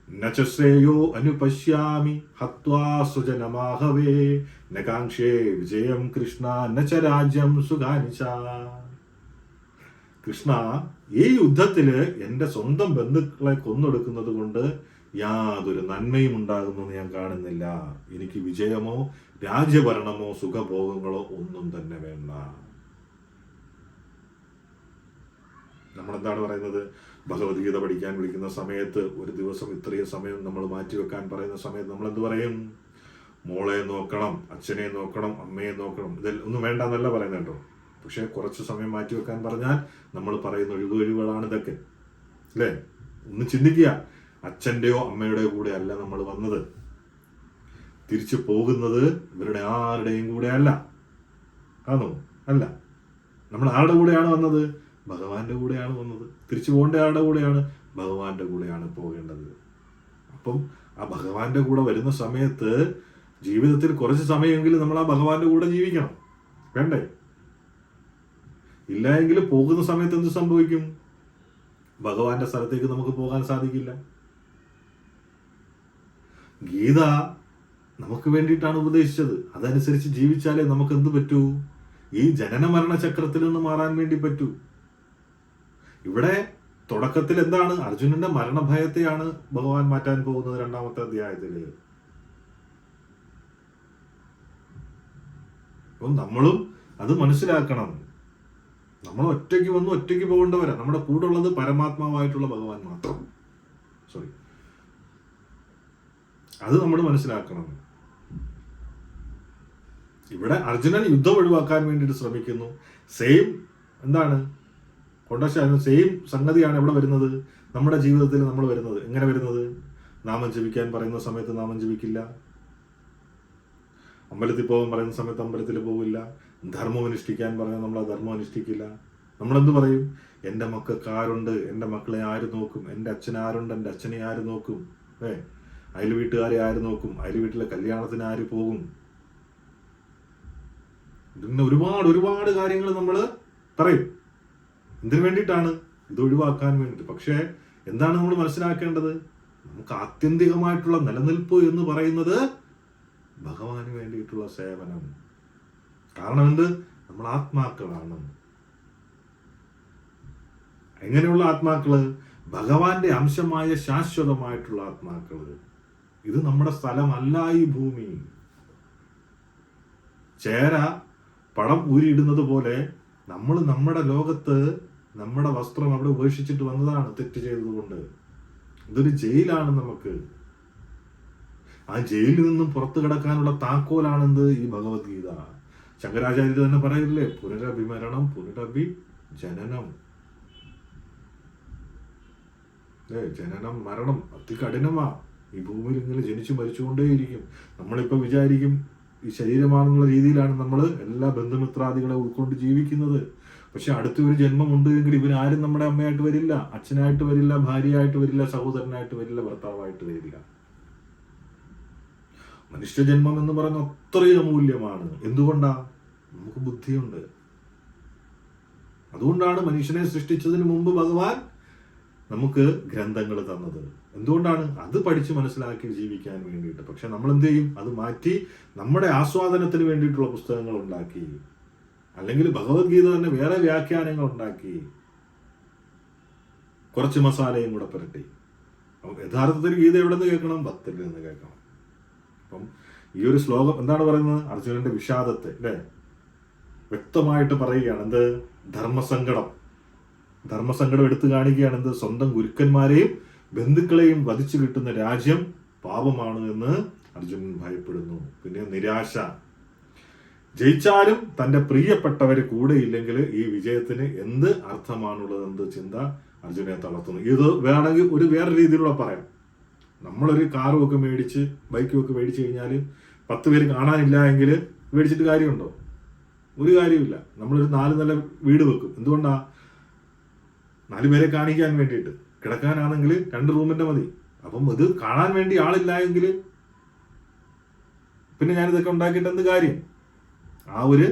നശ്രേയോ അനുപശ്യാമി ഹത്വാ സ്വജനമാഹവേ ന കാംക്ഷേ വിജയം കൃഷ്ണ നച രാജ്യം സുഖാനിച്ച. കൃഷ്ണ, ഈ യുദ്ധത്തില് എന്റെ സ്വന്തം ബന്ധുക്കളെ കൊന്നൊടുക്കുന്നത് കൊണ്ട് യാതൊരു നന്മയും ഉണ്ടാകുമെന്ന് ഞാൻ കാണുന്നില്ല. എനിക്ക് വിജയമോ രാജ്യഭരണമോ സുഖഭോഗങ്ങളോ ഒന്നും തന്നെ വേണ്ട. നമ്മളെന്താണ് പറയുന്നത്? ഭഗവത്ഗീത പഠിക്കാൻ വിളിക്കുന്ന സമയത്ത് ഒരു ദിവസം ഇത്രയും സമയം നമ്മൾ മാറ്റിവെക്കാൻ പറയുന്ന സമയത്ത് നമ്മൾ എന്ത് പറയും? മോളെ നോക്കണം, അച്ഛനെ നോക്കണം, അമ്മയെ നോക്കണം, ഇതെല്ലാം ഒന്നും വേണ്ട എന്നല്ല പറയുന്നത് കേട്ടോ. പക്ഷെ കുറച്ച് സമയം മാറ്റിവെക്കാൻ പറഞ്ഞാൽ നമ്മൾ പറയുന്ന ഒഴിവുകളാണ് ഇതൊക്കെ, അല്ലേ? ഒന്ന് ചിന്തിക്കുക. അച്ഛൻ്റെയോ അമ്മയുടെയോ കൂടെ അല്ല നമ്മൾ വന്നത്. തിരിച്ചു പോകുന്നത് ഇവരുടെ ആരുടെയും കൂടെ അല്ല. ആണോ? അല്ല. നമ്മൾ ആരുടെ കൂടെയാണ് വന്നത്? ഭഗവാന്റെ കൂടെയാണ് വന്നത്. തിരിച്ചു പോകേണ്ട ആരുടെ കൂടെയാണ്? ഭഗവാന്റെ കൂടെയാണ് പോകേണ്ടത്. അപ്പം ആ ഭഗവാന്റെ കൂടെ വരുന്ന സമയത്ത് ജീവിതത്തിൽ കുറച്ച് സമയമെങ്കിലും നമ്മൾ ആ ഭഗവാന്റെ കൂടെ ജീവിക്കണം, വേണ്ടേ? ഇല്ല എങ്കിൽ പോകുന്ന സമയത്ത് എന്ത് സംഭവിക്കും? ഭഗവാന്റെ സ്ഥലത്തേക്ക് നമുക്ക് പോകാൻ സാധിക്കില്ല. ഗീത നമുക്ക് വേണ്ടിയിട്ടാണ് ഉപദേശിച്ചത്. അതനുസരിച്ച് ജീവിച്ചാലേ നമുക്ക് എന്ത് പറ്റൂ? ഈ ജനന മരണ ചക്രത്തിൽ നിന്ന് മാറാൻ വേണ്ടി പറ്റൂ. ഇവിടെ തുടക്കത്തിൽ എന്താണ്? അർജുനന്റെ മരണഭയത്തെയാണ് ഭഗവാൻ മാറ്റാൻ പോകുന്നത് 2-ാമത്തെ അധ്യായത്തില്. അപ്പം നമ്മളും അത് മനസ്സിലാക്കണം. നമ്മൾ ഒറ്റയ്ക്ക് വന്ന് ഒറ്റയ്ക്ക് പോകേണ്ടവരാ. നമ്മുടെ കൂടെ ഉള്ളത് പരമാത്മാവായിട്ടുള്ള ഭഗവാൻ മാത്രം. അത് നമ്മൾ മനസ്സിലാക്കണം. ഇവിടെ അർജുനൻ യുദ്ധം ഒഴിവാക്കാൻ വേണ്ടിയിട്ട് ശ്രമിക്കുന്നു. സെയിം എന്താണ് സെയിം സംഗതിയാണ് ഇവിടെ വരുന്നത്. നമ്മുടെ ജീവിതത്തിൽ നമ്മൾ വരുന്നത് എങ്ങനെ വരുന്നത്? നാമം ജപിക്കാൻ പറയുന്ന സമയത്ത് നാമം ജപിക്കില്ല. അമ്പലത്തിൽ പോകാൻ പറയുന്ന സമയത്ത് അമ്പലത്തിൽ പോവില്ല. ധർമ്മം അനുഷ്ഠിക്കാൻ പറഞ്ഞാൽ നമ്മൾ ആ ധർമ്മം അനുഷ്ഠിക്കില്ല. നമ്മളെന്ത് പറയും? എൻ്റെ മക്കൾക്ക് ആരുണ്ട്? എൻ്റെ മക്കളെ ആര് നോക്കും? എൻ്റെ അച്ഛൻ ആരുണ്ട്? എൻ്റെ അച്ഛനെ ആര് നോക്കും? അയൽ വീട്ടുകാരെ ആര് നോക്കും? അയൽ വീട്ടിലെ കല്യാണത്തിന് ആര് പോകും? ഇങ്ങനെ ഒരുപാട് കാര്യങ്ങൾ നമ്മൾ പറയും. എന്തിനു വേണ്ടിയിട്ടാണ്? ഇത് ഒഴിവാക്കാൻ വേണ്ടിയിട്ട്. പക്ഷേ എന്താണ് നമ്മൾ മനസ്സിലാക്കേണ്ടത്? നമുക്ക് ആത്യന്തികമായിട്ടുള്ള നിലനിൽപ്പ് എന്ന് പറയുന്നത് ഭഗവാന് വേണ്ടിയിട്ടുള്ള സേവനം. കാരണം എന്ത്? നമ്മൾ ആത്മാക്കളാണ്. എങ്ങനെയുള്ള ആത്മാക്കള്? ഭഗവാന്റെ അംശമായ ശാശ്വതമായിട്ടുള്ള ആത്മാക്കള്. ഇത് നമ്മുടെ സ്ഥലമല്ല ഈ ഭൂമി. ചേര പടം ഊരിയിടുന്നത് പോലെ നമ്മൾ നമ്മുടെ ലോകത്ത് നമ്മുടെ വസ്ത്രം അവിടെ ഉപേക്ഷിച്ചിട്ട് വന്നതാണ് തെറ്റ് ചെയ്തതുകൊണ്ട്. ഇതൊരു ജയിലാണ് നമുക്ക്. ആ ജയിലിൽ നിന്നും പുറത്തു കിടക്കാനുള്ള താക്കോലാണെന്ത്? ഈ ഭഗവത്ഗീത. ശങ്കരാചാര്യർ തന്നെ പറയില്ലേ, പുനരഭിമരണം പുനരഭി ജനനം. ജനനം മരണം അതികഠിനമാ. ഈ ഭൂമിയിൽ ഇങ്ങനെ ജനിച്ചു മരിച്ചുകൊണ്ടേയിരിക്കും. നമ്മളിപ്പോ വിചാരിക്കും ഈ ശരീരമാണെന്നുള്ള രീതിയിലാണ് നമ്മൾ എല്ലാ ബന്ധുമിത്രാദികളെ ഉൾക്കൊണ്ട് ജീവിക്കുന്നത്. പക്ഷെ അടുത്തൊരു ജന്മമുണ്ട് എങ്കിൽ ഇവനാരും നമ്മുടെ അമ്മയായിട്ട് വരില്ല, അച്ഛനായിട്ട് വരില്ല, ഭാര്യയായിട്ട് വരില്ല, സഹോദരനായിട്ട് വരില്ല, ഭർത്താവായിട്ട് വരില്ല. മനുഷ്യജന്മം എന്ന് പറയുന്ന അത്രയും അമൂല്യമാണ്. എന്തുകൊണ്ടാ? നമുക്ക് ബുദ്ധിയുണ്ട്. അതുകൊണ്ടാണ് മനുഷ്യനെ സൃഷ്ടിച്ചതിന് മുമ്പ് ഭഗവാൻ നമുക്ക് ഗ്രന്ഥങ്ങൾ തന്നത്. എന്തുകൊണ്ടാണ്? അത് പഠിച്ച് മനസ്സിലാക്കി ജീവിക്കാൻ വേണ്ടിയിട്ട്. പക്ഷെ നമ്മൾ എന്ത് ചെയ്യും? അത് മാറ്റി നമ്മുടെ ആസ്വാദനത്തിന് വേണ്ടിയിട്ടുള്ള പുസ്തകങ്ങൾ ഉണ്ടാക്കി, അല്ലെങ്കിൽ ഭഗവത്ഗീത തന്നെ വേറെ വ്യാഖ്യാനങ്ങൾ ഉണ്ടാക്കി, കുറച്ച് മസാലയും കൂടെ പുരട്ടി. അപ്പം യഥാർത്ഥത്തിൽ ഗീത എവിടെ നിന്ന് കേൾക്കണം? ഭക്തിൽ നിന്ന് കേൾക്കണം. അപ്പം ഈ ഒരു ശ്ലോകം എന്താണ് പറയുന്നത്? അർജുനന്റെ വിഷാദത്തെ അല്ലെ വ്യക്തമായിട്ട് പറയുകയാണ്. എന്ത്? ധർമ്മസങ്കടം എടുത്തു കാണിക്കുകയാണ്. എന്ത്? സ്വന്തം ഗുരുക്കന്മാരെയും ബന്ധുക്കളെയും വധിച്ചു കിട്ടുന്ന രാജ്യം പാപമാണ് എന്ന് അർജുനൻ ഭയപ്പെടുന്നു. പിന്നെ നിരാശ. ജയിച്ചാലും തന്റെ പ്രിയപ്പെട്ടവര് കൂടെ ഇല്ലെങ്കിൽ ഈ വിജയത്തിന് എന്ത് അർത്ഥമാണുള്ളത്? എന്ത് ചിന്ത അർജുനെ തളർത്തുന്നു. ഇത് വേണമെങ്കിൽ ഒരു വേറെ രീതിയിലുള്ള പറയാം. നമ്മളൊരു കാറും ഒക്കെ മേടിച്ച് ബൈക്കും ഒക്കെ മേടിച്ചു കഴിഞ്ഞാൽ 10 പേര് കാണാനില്ല എങ്കിൽ മേടിച്ചിട്ട് കാര്യമുണ്ടോ? ഒരു കാര്യമില്ല. നമ്മളൊരു 4 നില വീട് വെക്കും. എന്തുകൊണ്ടാ? 4 പേരെ കാണിക്കാൻ വേണ്ടിയിട്ട്. കിടക്കാനാണെങ്കിൽ 2 റൂമിന്റെ മതി. അപ്പം ഇത് കാണാൻ വേണ്ടി ആളില്ല എങ്കിൽ പിന്നെ ഞാനിതൊക്കെ ഉണ്ടാക്കിയിട്ട് എന്ത് കാര്യം? ആ ഒരു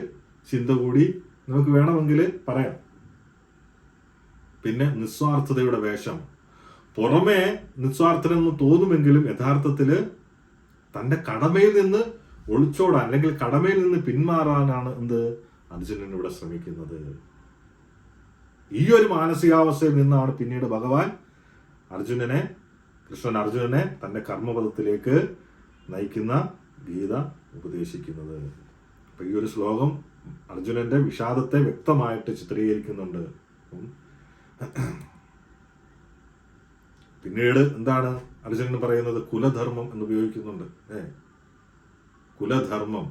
ചിന്ത കൂടി നമുക്ക് വേണമെങ്കിൽ പറയാം. പിന്നെ നിസ്വാർത്ഥതയുടെ വേഷം. പുറമെ നിസ്വാർത്ഥനെന്ന് തോന്നുമെങ്കിലും യഥാർത്ഥത്തില് തന്റെ കടമയിൽ നിന്ന് ഒളിച്ചോടാൻ അല്ലെങ്കിൽ കടമയിൽ നിന്ന് പിന്മാറാനാണ് എന്ത് അർജുനൻ ഇവിടെ ശ്രമിക്കുന്നത്. ഈ ഒരു മാനസികാവസ്ഥയിൽ നിന്നാണ് പിന്നീട് ഭഗവാൻ കൃഷ്ണൻ അർജുനനെ തന്റെ കർമ്മപദത്തിലേക്ക് നയിക്കുന്ന ഗീത ഉപദേശിക്കുന്നത്. അപ്പൊ ഈ ഒരു ശ്ലോകം അർജുനന്റെ വിഷാദത്തെ വ്യക്തമായിട്ട് ചിത്രീകരിക്കുന്നുണ്ട്. പിന്നീട് എന്താണ് അർജുനൻ പറയുന്നത്? കുലധർമ്മം എന്ന് ഉപയോഗിക്കുന്നുണ്ട്. കുലധർമ്മം,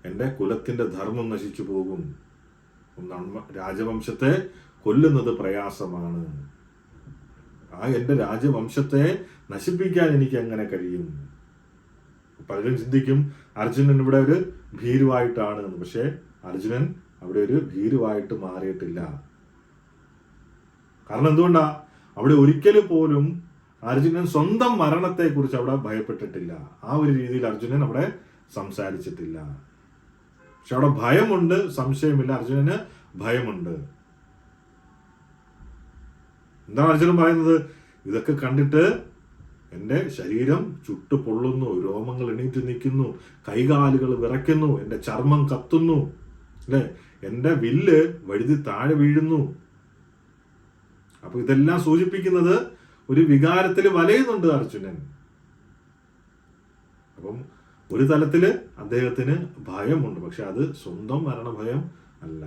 എൻ്റെ കുലത്തിന്റെ ധർമ്മം നശിച്ചു പോകും. രാജവംശത്തെ കൊല്ലുന്നത് പ്രയാസമാണ്. ആ എൻ്റെ രാജവംശത്തെ നശിപ്പിക്കാൻ എനിക്ക് എങ്ങനെ കഴിയും? പലരും ചിന്തിക്കും അർജുനൻ ഇവിടെ ഒരു ഭീരുവായിട്ടാണ് എന്ന്. പക്ഷെ അർജുനൻ അവിടെ ഒരു ഭീരുവായിട്ട് മാറിയിട്ടില്ല. കാരണം എന്തുകൊണ്ടാ? അവിടെ ഒരിക്കലും പോലും അർജുനൻ സ്വന്തം മരണത്തെക്കുറിച്ച് അവിടെ ഭയപ്പെട്ടിട്ടില്ല. ആ ഒരു രീതിയിൽ അർജുനൻ അവിടെ സംസാരിച്ചിട്ടില്ല. പക്ഷെ അവിടെ ഭയമുണ്ട്, സംശയമില്ല. അർജുനന് ഭയമുണ്ട്. എന്താണ് അർജുനൻ പറയുന്നത്? ഇതൊക്കെ കണ്ടിട്ട് എൻ്റെ ശരീരം ചുട്ടു പൊള്ളുന്നു, രോമങ്ങൾ എണീറ്റ് നിൽക്കുന്നു, കൈകാലുകൾ വിറയ്ക്കുന്നു, എൻ്റെ ചർമ്മം കത്തുന്നു, അല്ലെ, എൻ്റെ വില്ല് വഴുതി താഴെ വീഴുന്നു. അപ്പൊ ഇതെല്ലാം സൂചിപ്പിക്കുന്നത് ഒരു വികാരത്തിൽ വലയുന്നുണ്ട് അർജുനൻ. അപ്പം ഒരു തലത്തില് അദ്ദേഹത്തിന് ഭയമുണ്ട്, പക്ഷെ അത് സ്വന്തം മരണഭയം അല്ല.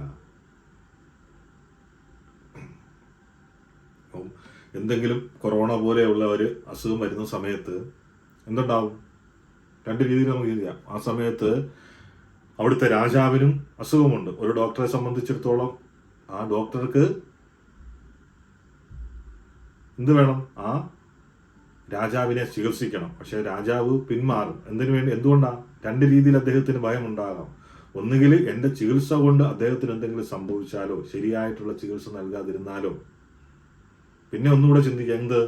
അപ്പം എന്തെങ്കിലും കൊറോണ പോലെയുള്ള ഒരു അസുഖം വരുന്ന സമയത്ത് എന്തുണ്ടാവും? 2 രീതിയിൽ നമുക്ക് ചെയ്യാം. ആ സമയത്ത് അവിടുത്തെ രാജാവിനും അസുഖമുണ്ട്. ഒരു ഡോക്ടറെ സംബന്ധിച്ചിടത്തോളം ആ ഡോക്ടർക്ക് എന്ത് വേണം? ആ രാജാവിനെ ചികിത്സിക്കണം. പക്ഷെ രാജാവ് പിന്മാറും. എന്തിനു വേണ്ടി? എന്തുകൊണ്ടാ? 2 രീതിയിൽ അദ്ദേഹത്തിന് ഭയം ഉണ്ടാകാം. ഒന്നുകിൽ എൻ്റെ ചികിത്സ കൊണ്ട് അദ്ദേഹത്തിന് എന്തെങ്കിലും സംഭവിച്ചാലോ, ശരിയായിട്ടുള്ള ചികിത്സ നൽകാതിരുന്നാലോ. പിന്നെ ഒന്നുകൂടെ ചിന്തിക്കുക, എന്ത്?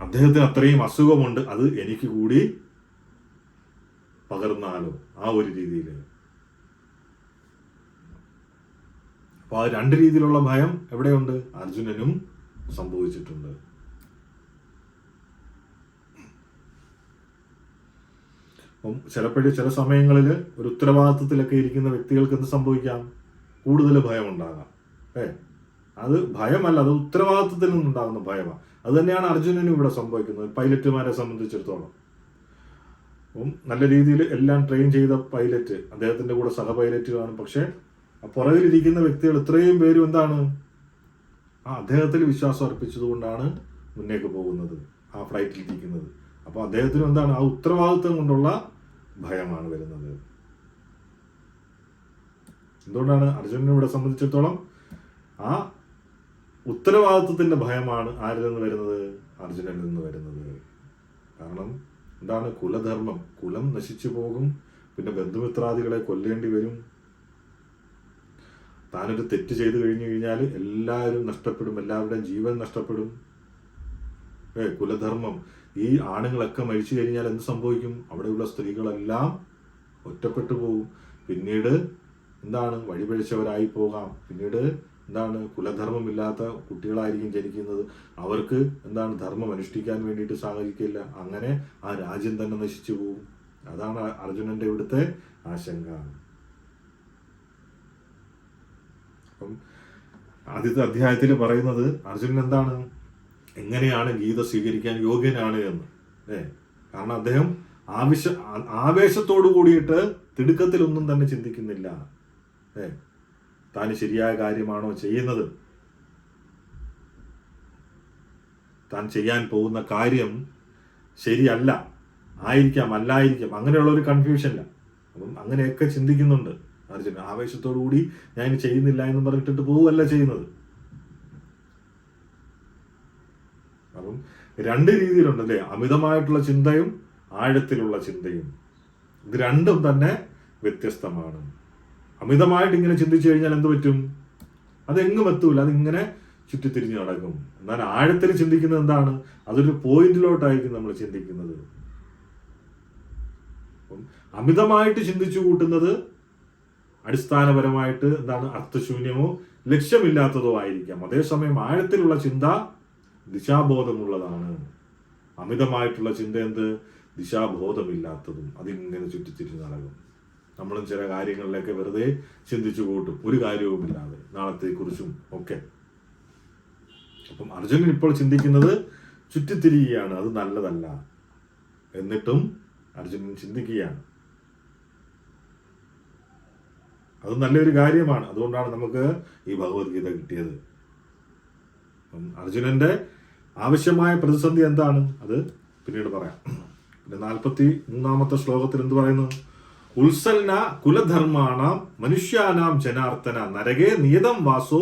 അദ്ദേഹത്തിന് അത്രയും അസുഖമുണ്ട്, അത് എനിക്ക് കൂടി പകർന്നാലോ? ആ ഒരു രീതിയിൽ. അപ്പോൾ ആ രണ്ട് രീതിയിലുള്ള ഭയം എവിടെയുണ്ട്? അർജുനനും സംഭവിച്ചിട്ടുണ്ട്. അപ്പം ചില സമയങ്ങളിൽ ഒരു ഉത്തരവാദിത്വത്തിലൊക്കെ ഇരിക്കുന്ന വ്യക്തികൾക്ക് എന്ത് സംഭവിക്കാം? കൂടുതൽ ഭയം ഉണ്ടാകാം. അത് ഭയമല്ല, അത് ഉത്തരവാദിത്വത്തിൽ നിന്നുണ്ടാകുന്ന ഭയമാണ്. അത് തന്നെയാണ് അർജുനനും ഇവിടെ സംഭവിക്കുന്നത്, പൈലറ്റുമാരെ സംബന്ധിച്ചിടത്തോളം. അപ്പം നല്ല രീതിയിൽ എല്ലാം ട്രെയിൻ ചെയ്ത പൈലറ്റ്, അദ്ദേഹത്തിന്റെ കൂടെ സഹ പൈലറ്റുമാണ്. പക്ഷെ പുറകിലിരിക്കുന്ന വ്യക്തികൾ ഇത്രയും പേരും എന്താണ്? അദ്ദേഹത്തിൽ വിശ്വാസം അർപ്പിച്ചതുകൊണ്ടാണ് മുന്നേക്ക് പോകുന്നത്, ആ ഫ്ലൈറ്റിൽ ഇരിക്കുന്നത്. അപ്പൊ അദ്ദേഹത്തിന് എന്താണ്? ആ ഉത്തരവാദിത്വം കൊണ്ടുള്ള ഭയമാണ് വരുന്നത്. എന്തുകൊണ്ടാണ് അർജുനനെ ഇവിടെ സംബന്ധിച്ചിടത്തോളം ആ ഉത്തരവാദിത്വത്തിന്റെ ഭയമാണ് ആരിൽ നിന്ന് വരുന്നത്? അർജുനനിൽ നിന്ന് വരുന്നത്. കാരണം എന്താണ്? കുലധർമ്മം, കുലം നശിച്ചു പോകും, പിന്നെ ബന്ധുമിത്രാദികളെ കൊല്ലേണ്ടി വരും. താനൊരു തെറ്റ് ചെയ്തു കഴിഞ്ഞാൽ എല്ലാവരും നഷ്ടപ്പെടും, എല്ലാവരുടെയും ജീവൻ നഷ്ടപ്പെടും. കുലധർമ്മം, ഈ ആണുങ്ങളൊക്കെ മരിച്ചു കഴിഞ്ഞാൽ എന്ത് സംഭവിക്കും? അവിടെയുള്ള സ്ത്രീകളെല്ലാം ഒറ്റപ്പെട്ടു പോകും. പിന്നീട് എന്താണ്? വഴിപഴിച്ചവരായി പോകാം. പിന്നീട് എന്താണ്? കുലധർമ്മമില്ലാത്ത കുട്ടികളായിരിക്കും ജനിക്കുന്നത്. അവർക്ക് എന്താണ്? ധർമ്മം അനുഷ്ഠിക്കാൻ വേണ്ടിയിട്ട് സാധിക്കില്ല. അങ്ങനെ ആ രാജ്യം തന്നെ നശിച്ചു പോകും. അതാണ് അർജുനന്റെ ഇവിടുത്തെ ആശങ്ക. അപ്പം ആദ്യത്തെ അധ്യായത്തിൽ പറയുന്നത് അർജുനൻ എന്താണ്? എങ്ങനെയാണ് ഗീത സ്വീകരിക്കാൻ യോഗ്യനാണ് എന്ന്. കാരണം അദ്ദേഹം ആവേശത്തോടു കൂടിയിട്ട് തിടുക്കത്തിലൊന്നും തന്നെ ചിന്തിക്കുന്നില്ല. താൻ ശരിയായ കാര്യമാണോ ചെയ്യുന്നത്? താൻ ചെയ്യാൻ പോകുന്ന കാര്യം ശരിയല്ല, ആയിരിക്കാം, അല്ലായിരിക്കാം, അങ്ങനെയുള്ള ഒരു കൺഫ്യൂഷനില്ല. അപ്പം അങ്ങനെയൊക്കെ ചിന്തിക്കുന്നുണ്ട് അർജുനൻ. ആവേശത്തോടു കൂടി ഞാൻ ചെയ്യുന്നില്ല എന്ന് പറഞ്ഞിട്ട് പോവുകയല്ല ചെയ്യുന്നത്. അപ്പം രണ്ട് രീതിയിലുണ്ട് അല്ലേ? അമിതമായിട്ടുള്ള ചിന്തയും ആഴത്തിലുള്ള ചിന്തയും. ഇത് രണ്ടും തന്നെ വ്യത്യസ്തമാണ്. അമിതമായിട്ട് ഇങ്ങനെ ചിന്തിച്ചു കഴിഞ്ഞാൽ എന്ത് പറ്റും? അതെങ്ങും എത്തൂല, അതിങ്ങനെ ചുറ്റിത്തിരിഞ്ഞ് നടക്കും. എന്നാൽ ആഴത്തിൽ ചിന്തിക്കുന്നത് എന്താണ്? അതൊരു പോയിന്റിലോട്ടായിരിക്കും നമ്മൾ ചിന്തിക്കുന്നത്. അമിതമായിട്ട് ചിന്തിച്ചു കൂട്ടുന്നത് അടിസ്ഥാനപരമായിട്ട് എന്താണ്? അർത്ഥശൂന്യമോ ലക്ഷ്യമില്ലാത്തതോ ആയിരിക്കാം. അതേസമയം ആഴത്തിലുള്ള ചിന്ത ദിശാബോധമുള്ളതാണ്. അമിതമായിട്ടുള്ള ചിന്ത എന്ത്? ദിശാബോധമില്ലാത്തതും. അതിങ്ങനെ ചുറ്റിത്തിരിഞ്ഞ് നടക്കും. നമ്മളും ചില കാര്യങ്ങളിലേക്ക് വെറുതെ ചിന്തിച്ചു കൂട്ടും, ഒരു കാര്യവുമില്ലാതെ, നാളത്തെക്കുറിച്ചും ഒക്കെ. അപ്പം അർജുനൻ ഇപ്പോൾ ചിന്തിക്കുന്നത് ചുറ്റിത്തിരിയുകയാണ്, അത് നല്ലതല്ല. എന്നിട്ടും അർജുനൻ ചിന്തിക്കുകയാണ്. അത് നല്ലൊരു കാര്യമാണ്. അതുകൊണ്ടാണ് നമുക്ക് ഈ ഭഗവത്ഗീത കിട്ടിയത്. അർജുനന്റെ ആവശ്യമായ പ്രതിസന്ധി എന്താണ്? അത് പിന്നീട് പറയാം. പിന്നെ 43 ശ്ലോകത്തിൽ എന്ത് പറയുന്നു? ഉത്സന്ന കുലധർമാണാം മനുഷ്യാനാം ജനാർദ്ദന നരകേ നിയതം വാസോ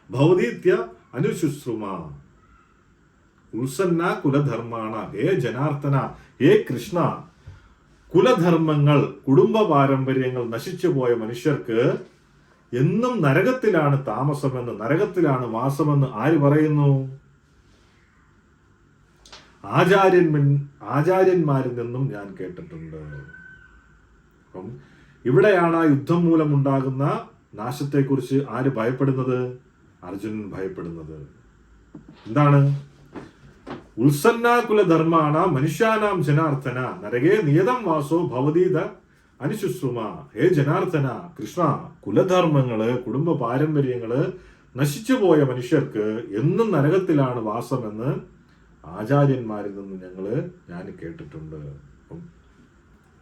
ഭവതീത്യ അനുശുശ്രുമ. ഉത്സന്ന കുലധർമാണ, ഹേ ജനാർദ്ദന, ഹേ കൃഷ്ണ, കുലധർമ്മങ്ങൾ, കുടുംബ പാരമ്പര്യങ്ങൾ നശിച്ചു പോയ മനുഷ്യർക്ക് എന്നും നരകത്തിലാണ് താമസമെന്ന്, നരകത്തിലാണ് വാസമെന്ന് ആര് പറയുന്നു? ആചാര്യന്മാരിൽ നിന്നും ഞാൻ കേട്ടിട്ടുണ്ട്. അപ്പം ഇവിടെയാണ് ആ യുദ്ധം മൂലം ഉണ്ടാകുന്ന നാശത്തെക്കുറിച്ച് ആര് ഭയപ്പെടുന്നത്? അർജുനൻ ഭയപ്പെടുന്നത്. എന്താണ്? ഉത്സന്ന കുലധർമാണ മനുഷ്യാനാം ജനാർദ്ദന നരകേ നിയതം വാസോ ഭവതീത അനുശുശ്രുമ. ഹേ ജനാർദ്ദന, കൃഷ്ണ, കുലധർമ്മങ്ങള്, കുടുംബ പാരമ്പര്യങ്ങള് നശിച്ചു പോയ മനുഷ്യർക്ക് എന്നും നരകത്തിലാണ് വാസമെന്ന് ആചാര്യന്മാരിൽ നിന്ന് ഞാൻ കേട്ടിട്ടുണ്ട്.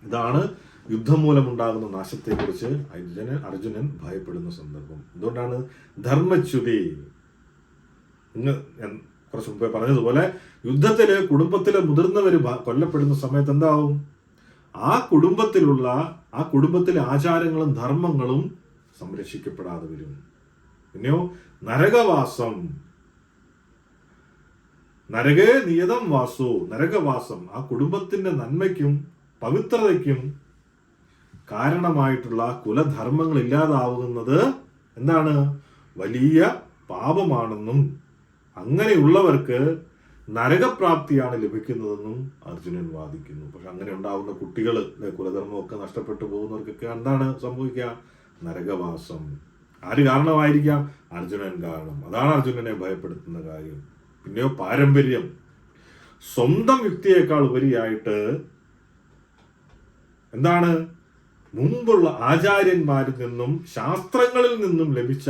ഇതാണ് യുദ്ധം മൂലമുണ്ടാകുന്ന നാശത്തെക്കുറിച്ച് അർജുനൻ ഭയപ്പെടുന്ന സന്ദർഭം. എന്തുകൊണ്ടാണ്? ധർമ്മച്യുതി. കുറച്ച് മുമ്പേ പറഞ്ഞതുപോലെ യുദ്ധത്തില് കുടുംബത്തിലെ മുതിർന്നവര് കൊല്ലപ്പെടുന്ന സമയത്ത് എന്താവും? ആ കുടുംബത്തിലെ ആചാരങ്ങളും ധർമ്മങ്ങളും സംരക്ഷിക്കപ്പെടാതെ വരും. പിന്നെയോ നരകവാസം, നരകേ നിയതം വാസോ, നരകവാസം, ആ കുടുംബത്തിന്റെ നന്മയ്ക്കും പവിത്രതയ്ക്കും കാരണമായിട്ടുള്ള കുലധർമ്മങ്ങൾ ഇല്ലാതാവുന്നത് എന്താണ്? വലിയ പാപമാണെന്നും അങ്ങനെയുള്ളവർക്ക് നരകപ്രാപ്തിയാണ് ലഭിക്കുന്നതെന്നും അർജുനൻ വാദിക്കുന്നു. പക്ഷെ അങ്ങനെ ഉണ്ടാവുന്ന കുട്ടികൾ, കുലധർമ്മമൊക്കെ നഷ്ടപ്പെട്ടു പോകുന്നവർക്കൊക്കെ എന്താണ് സംഭവിക്കുക? നരകവാസം. ആര് കാരണമായിരിക്കാം? അർജുനൻ കാരണം. അതാണ് അർജുനനെ ഭയപ്പെടുത്തുന്ന കാര്യം. പിന്നെയോ പാരമ്പര്യം. സ്വന്തം യുക്തിയേക്കാൾ ഉപരിയായിട്ട് എന്താണ്? മുമ്പുള്ള ആചാര്യന്മാരിൽ നിന്നും ശാസ്ത്രങ്ങളിൽ നിന്നും ലഭിച്ച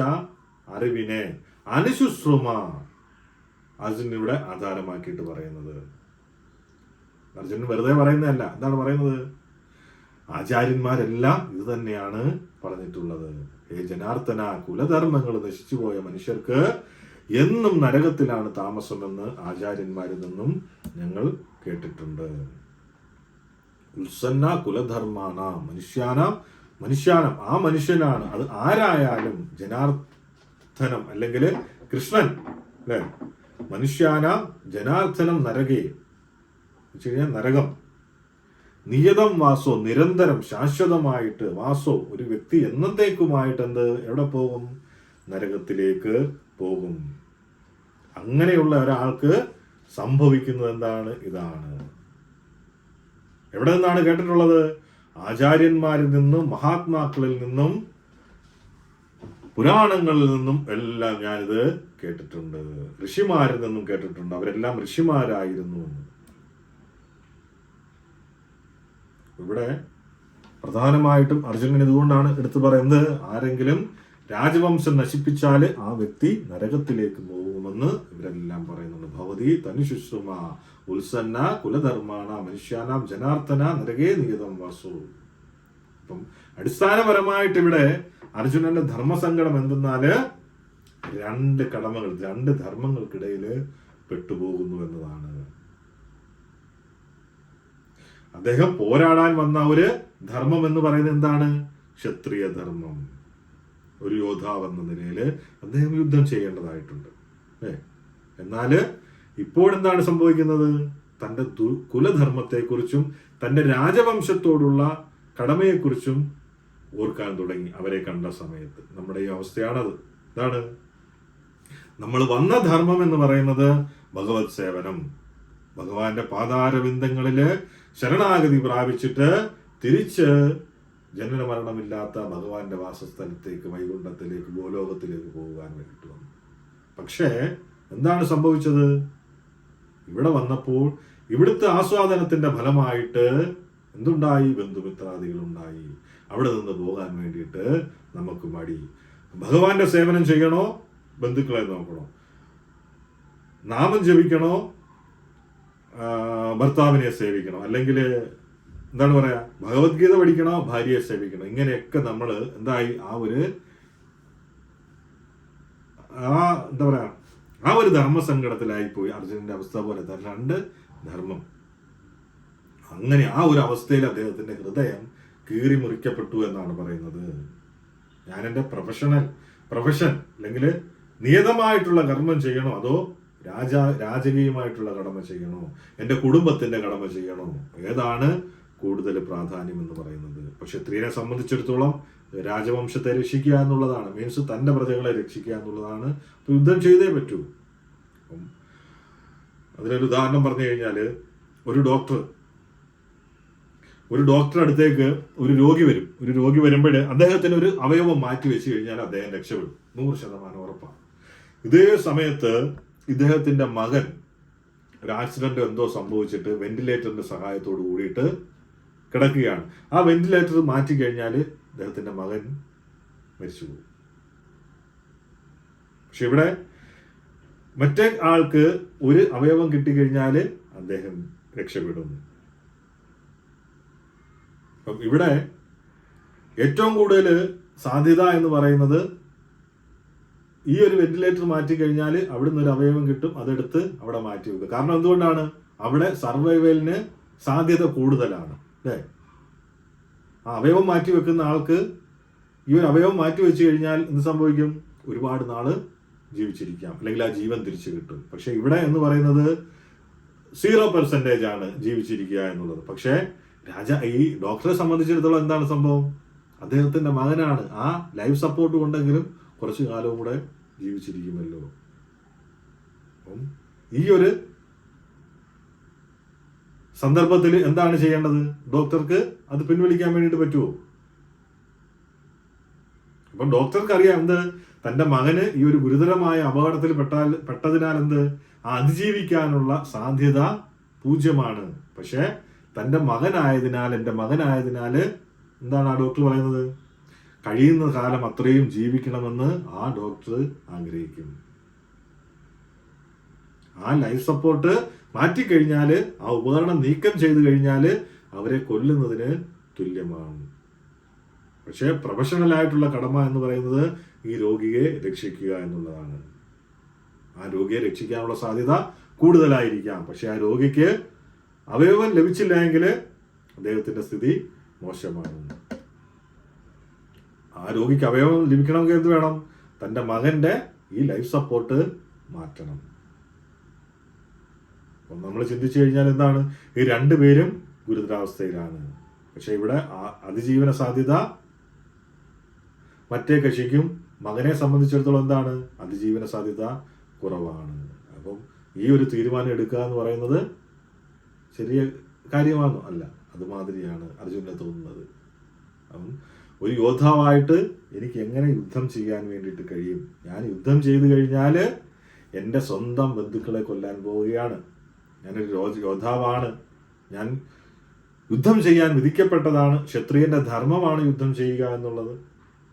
അറിവിനെ അനുശുശ്രൂമ അർജുനൻ ഇവിടെ ആധാരമാക്കിയിട്ട് പറയുന്നത്. അർജുനൻ വെറുതെ പറയുന്നതല്ല. എന്താണ് പറയുന്നത്? ആചാര്യന്മാരെല്ലാം ഇത് തന്നെയാണ് പറഞ്ഞിട്ടുള്ളത്. ഹേ ജനാർദ്ദന, കുലധർമ്മങ്ങൾ നശിച്ചുപോയ മനുഷ്യർക്ക് എന്നും നരകത്തിലാണ് താമസമെന്ന് ആചാര്യന്മാരിൽ നിന്നും ഞങ്ങൾ കേട്ടിട്ടുണ്ട്. ഉത്സന്ന കുലധർമാന മനുഷ്യാനം ആ മനുഷ്യനാണ്. അത് ആരായാലും ജനാർദ്ദനം അല്ലെങ്കിൽ കൃഷ്ണൻ അല്ലെ, മനുഷ്യാനാം ജനാർദ്ദനം നരകേ വെച്ച് കഴിഞ്ഞാൽ നരകം. നിയതം വാസോ, നിരന്തരം ശാശ്വതമായിട്ട് വാസോ, ഒരു വ്യക്തി എന്നത്തേക്കുമായിട്ട് എവിടെ പോകും? നരകത്തിലേക്ക് പോകും. അങ്ങനെയുള്ള ഒരാൾക്ക് സംഭവിക്കുന്നത് എന്താണ്? ഇതാണ്. എവിടെ നിന്നാണ് കേട്ടിട്ടുള്ളത്? ആചാര്യന്മാരിൽ നിന്നും മഹാത്മാക്കളിൽ നിന്നും പുരാണങ്ങളിൽ നിന്നും എല്ലാം ഞാനിത് കേട്ടിട്ടുണ്ട്. ഋഷിമാരിൽ നിന്നും കേട്ടിട്ടുണ്ട്. അവരെല്ലാം ഋഷിമാരായിരുന്നു. ഇവിടെ പ്രധാനമായിട്ടും അർജുനൻ ഇതുകൊണ്ടാണ് എടുത്തു പറയുന്നത്, ആരെങ്കിലും രാജവംശം നശിപ്പിച്ചാൽ ആ വ്യക്തി നരകത്തിലേക്ക് പോകുമെന്ന് ഇവരെല്ലാം പറയുന്നുണ്ട്. ഭവതി തനുശുശ്രുമ ഉത്സന്ന കുലധർമാണ മനുഷ്യാനാം ജനാർദ്ദന നരകേ നിയതം വാസു. അപ്പം അടിസ്ഥാനപരമായിട്ട് ഇവിടെ അർജുനന്റെ ധർമ്മസങ്കടം എന്തെന്നാല് രണ്ട് കടമകൾ, രണ്ട് ധർമ്മങ്ങൾക്കിടയിൽ പെട്ടുപോകുന്നു എന്നതാണ്. അദ്ദേഹം പോരാടാൻ വന്ന ഒരു ധർമ്മം എന്ന് പറയുന്നത് എന്താണ്? ക്ഷത്രിയ ധർമ്മം. ഒരു യോദ്ധാവ് എന്ന നിലയിൽ അദ്ദേഹം യുദ്ധം ചെയ്യേണ്ടതായിട്ടുണ്ട്. എന്നാല് ഇപ്പോഴെന്താണ് സംഭവിക്കുന്നത്? തന്റെ കുലധർമ്മത്തെക്കുറിച്ചും തന്റെ രാജവംശത്തോടുള്ള കടമയെക്കുറിച്ചും ഓർക്കാൻ തുടങ്ങി അവരെ കണ്ട സമയത്ത്. നമ്മുടെ ഈ അവസ്ഥയാണത്. ഇതാണ് നമ്മൾ വന്ന ധർമ്മം എന്ന് പറയുന്നത് ഭഗവത് സേവനം. ഭഗവാന്റെ പാതാരവിന്ദങ്ങളില് ശരണാഗതി പ്രാപിച്ചിട്ട് തിരിച്ച് ജനന മരണമില്ലാത്ത ഭഗവാന്റെ വാസസ്ഥലത്തേക്ക്, വൈകുണ്ഠത്തിലേക്ക്, ഗോലോകത്തിലേക്ക് പോകുവാൻ വേണ്ടിയിട്ട് വന്നു. പക്ഷേ എന്താണ് സംഭവിച്ചത്? ഇവിടെ വന്നപ്പോൾ ഇവിടുത്തെ ആസ്വാദനത്തിന്റെ ഫലമായിട്ട് എന്തുണ്ടായി? ബന്ധുമിത്രാദികളുണ്ടായി. അവിടെ നിന്ന് പോകാൻ വേണ്ടിയിട്ട് നമുക്ക് മടി. ഭഗവാന്റെ സേവനം ചെയ്യണോ? ബന്ധുക്കളെ നോക്കണോ? നാമം ജപിക്കണോ? ഭർത്താവിനെ സേവിക്കണോ? അല്ലെങ്കിൽ എന്താണ് പറയാ, ഭഗവത്ഗീത പഠിക്കണോ? ഭാര്യയെ സേവിക്കണോ? ഇങ്ങനെയൊക്കെ നമ്മൾ എന്തായി? ആ ഒരു ധർമ്മസങ്കടത്തിലായി പോയി. അർജുനന്റെ അവസ്ഥ പോലെ രണ്ട് ധർമ്മം. അങ്ങനെ ആ ഒരു അവസ്ഥയിൽ അദ്ദേഹത്തിന്റെ ഹൃദയം കീറി മുറിക്കപ്പെട്ടു എന്നാണ് പറയുന്നത്. ഞാൻ എൻ്റെ പ്രൊഫഷൻ അല്ലെങ്കിൽ നിയതമായിട്ടുള്ള കർമ്മം ചെയ്യണോ, അതോ രാജകീയമായിട്ടുള്ള കടമ ചെയ്യണോ, എൻ്റെ കുടുംബത്തിന്റെ കടമ ചെയ്യണോ? ഏതാണ് കൂടുതൽ പ്രാധാന്യം എന്ന് പറയുന്നത്? പക്ഷെ ക്ഷത്രിയനെ സംബന്ധിച്ചിടത്തോളം രാജവംശത്തെ രക്ഷിക്കുക എന്നുള്ളതാണ്, മീൻസ് തന്റെ പ്രജകളെ രക്ഷിക്കുക എന്നുള്ളതാണ്. യുദ്ധം ചെയ്തേ പറ്റൂ. അതിനൊരു ഉദാഹരണം പറഞ്ഞു കഴിഞ്ഞാൽ, ഒരു ഡോക്ടർ അടുത്തേക്ക് ഒരു രോഗി വരുമ്പോൾ അദ്ദേഹത്തിന് ഒരു അവയവം മാറ്റി വെച്ച് കഴിഞ്ഞാൽ അദ്ദേഹം രക്ഷപ്പെടും, 100% ഉറപ്പാണ്. ഇതേ സമയത്ത് ഇദ്ദേഹത്തിന്റെ മകൻ ഒരു ആക്സിഡന്റ് എന്തോ സംഭവിച്ചിട്ട് വെന്റിലേറ്ററിന്റെ സഹായത്തോട് കൂടിയിട്ട് കിടക്കുകയാണ്. ആ വെന്റിലേറ്റർ മാറ്റി കഴിഞ്ഞാൽ അദ്ദേഹത്തിന്റെ മകൻ മരിച്ചുപോകും. പക്ഷെ ഇവിടെ മറ്റേ ആൾക്ക് ഒരു അവയവം കിട്ടിക്കഴിഞ്ഞാൽ അദ്ദേഹം രക്ഷപ്പെടും. അപ്പം ഇവിടെ ഏറ്റവും കൂടുതൽ സാധ്യത എന്ന് പറയുന്നത് ഈ ഒരു വെന്റിലേറ്റർ മാറ്റി കഴിഞ്ഞാൽ അവിടുന്ന് ഒരു അവയവം കിട്ടും, അതെടുത്ത് അവിടെ മാറ്റി വെക്കുക. കാരണം എന്തുകൊണ്ടാണ്? അവിടെ സർവൈവലിന് സാധ്യത കൂടുതലാണ് അല്ലേ? ആ അവയവം മാറ്റി വെക്കുന്ന ആൾക്ക് ഈ ഒരു അവയവം മാറ്റി വെച്ച് കഴിഞ്ഞാൽ എന്ത് സംഭവിക്കും? ഒരുപാട് നാള് ജീവിച്ചിരിക്കാം, അല്ലെങ്കിൽ ആ ജീവൻ തിരിച്ചു കിട്ടും. പക്ഷെ ഇവിടെ എന്ന് പറയുന്നത് 0% ആണ് ജീവിച്ചിരിക്കുക എന്നുള്ളത്. പക്ഷേ ഈ ഡോക്ടറെ സംബന്ധിച്ചിടത്തോളം എന്താണ് സംഭവം? അദ്ദേഹത്തിന്റെ മകനാണ്. ആ ലൈഫ് സപ്പോർട്ട് കൊണ്ടെങ്കിലും കുറച്ചു കാലവും കൂടെ ജീവിച്ചിരിക്കുമല്ലോ. അപ്പം ഈ ഒരു സന്ദർഭത്തിൽ എന്താണ് ചെയ്യേണ്ടത്? ഡോക്ടർക്ക് അത് പിൻവലിക്കാൻ വേണ്ടിയിട്ട് പറ്റുമോ? അപ്പം ഡോക്ടർക്ക് അറിയാം എന്ത്, തൻ്റെ മകന് ഈ ഒരു ഗുരുതരമായ അപകടത്തിൽ പെട്ടതിനാൽ എന്ത്, അതിജീവിക്കാനുള്ള സാധ്യത 0. പക്ഷെ തൻ്റെ മകനായതിനാൽ, എൻ്റെ മകനായതിനാൽ എന്താണ് ആ ഡോക്ടർ പറയുന്നത്, കഴിയുന്ന കാലം അത്രയും ജീവിക്കണമെന്ന് ആ ഡോക്ടർ ആഗ്രഹിക്കും. ആ ലൈഫ് സപ്പോർട്ട് മാറ്റിക്കഴിഞ്ഞാൽ, ആ ഉപകരണം നീക്കം ചെയ്തു കഴിഞ്ഞാൽ അവരെ കൊല്ലുന്നതിന് തുല്യമാണ്. പക്ഷേ പ്രൊഫഷണലായിട്ടുള്ള കടമ എന്ന് പറയുന്നത് ഈ രോഗിയെ രക്ഷിക്കുക എന്നുള്ളതാണ്. ആ രോഗിയെ രക്ഷിക്കാനുള്ള സാധ്യത കൂടുതലായിരിക്കാം. പക്ഷെ ആ രോഗിക്ക് അവയവം ലഭിച്ചില്ല എങ്കിൽ അദ്ദേഹത്തിന്റെ സ്ഥിതി മോശമാണ്. ആ രോഗിക്ക് അവയവം ലഭിക്കണമെങ്കിൽ എന്ത് വേണം, തൻ്റെ മകന്റെ ഈ ലൈഫ് സപ്പോർട്ട് മാറ്റണം. അപ്പം നമ്മൾ ചിന്തിച്ചു കഴിഞ്ഞാൽ എന്താണ്, ഈ രണ്ടുപേരും ഗുരുതരാവസ്ഥയിലാണ്. പക്ഷെ ഇവിടെ അതിജീവന സാധ്യത മറ്റേ കക്ഷിക്കും മകനെ സംബന്ധിച്ചിടത്തോളം എന്താണ്, അതിജീവന സാധ്യത കുറവാണ്. അപ്പം ഈ ഒരു തീരുമാനം എടുക്കുക എന്ന് പറയുന്നത് ചെറിയ കാര്യമാണോ? അല്ല. അതുമാതിരിയാണ് അർജുനന് തോന്നുന്നത്. അപ്പം ഒരു യോദ്ധാവായിട്ട് എനിക്ക് എങ്ങനെ യുദ്ധം ചെയ്യാൻ വേണ്ടിയിട്ട് കഴിയും? ഞാൻ യുദ്ധം ചെയ്തു കഴിഞ്ഞാൽ എൻ്റെ സ്വന്തം ബന്ധുക്കളെ കൊല്ലാൻ പോവുകയാണ്. ഞാനൊരു യോദ്ധാവാണ്, ഞാൻ യുദ്ധം ചെയ്യാൻ വിധിക്കപ്പെട്ടതാണ്, ക്ഷത്രിയന്റെ ധർമ്മമാണ് യുദ്ധം ചെയ്യുക എന്നുള്ളത്.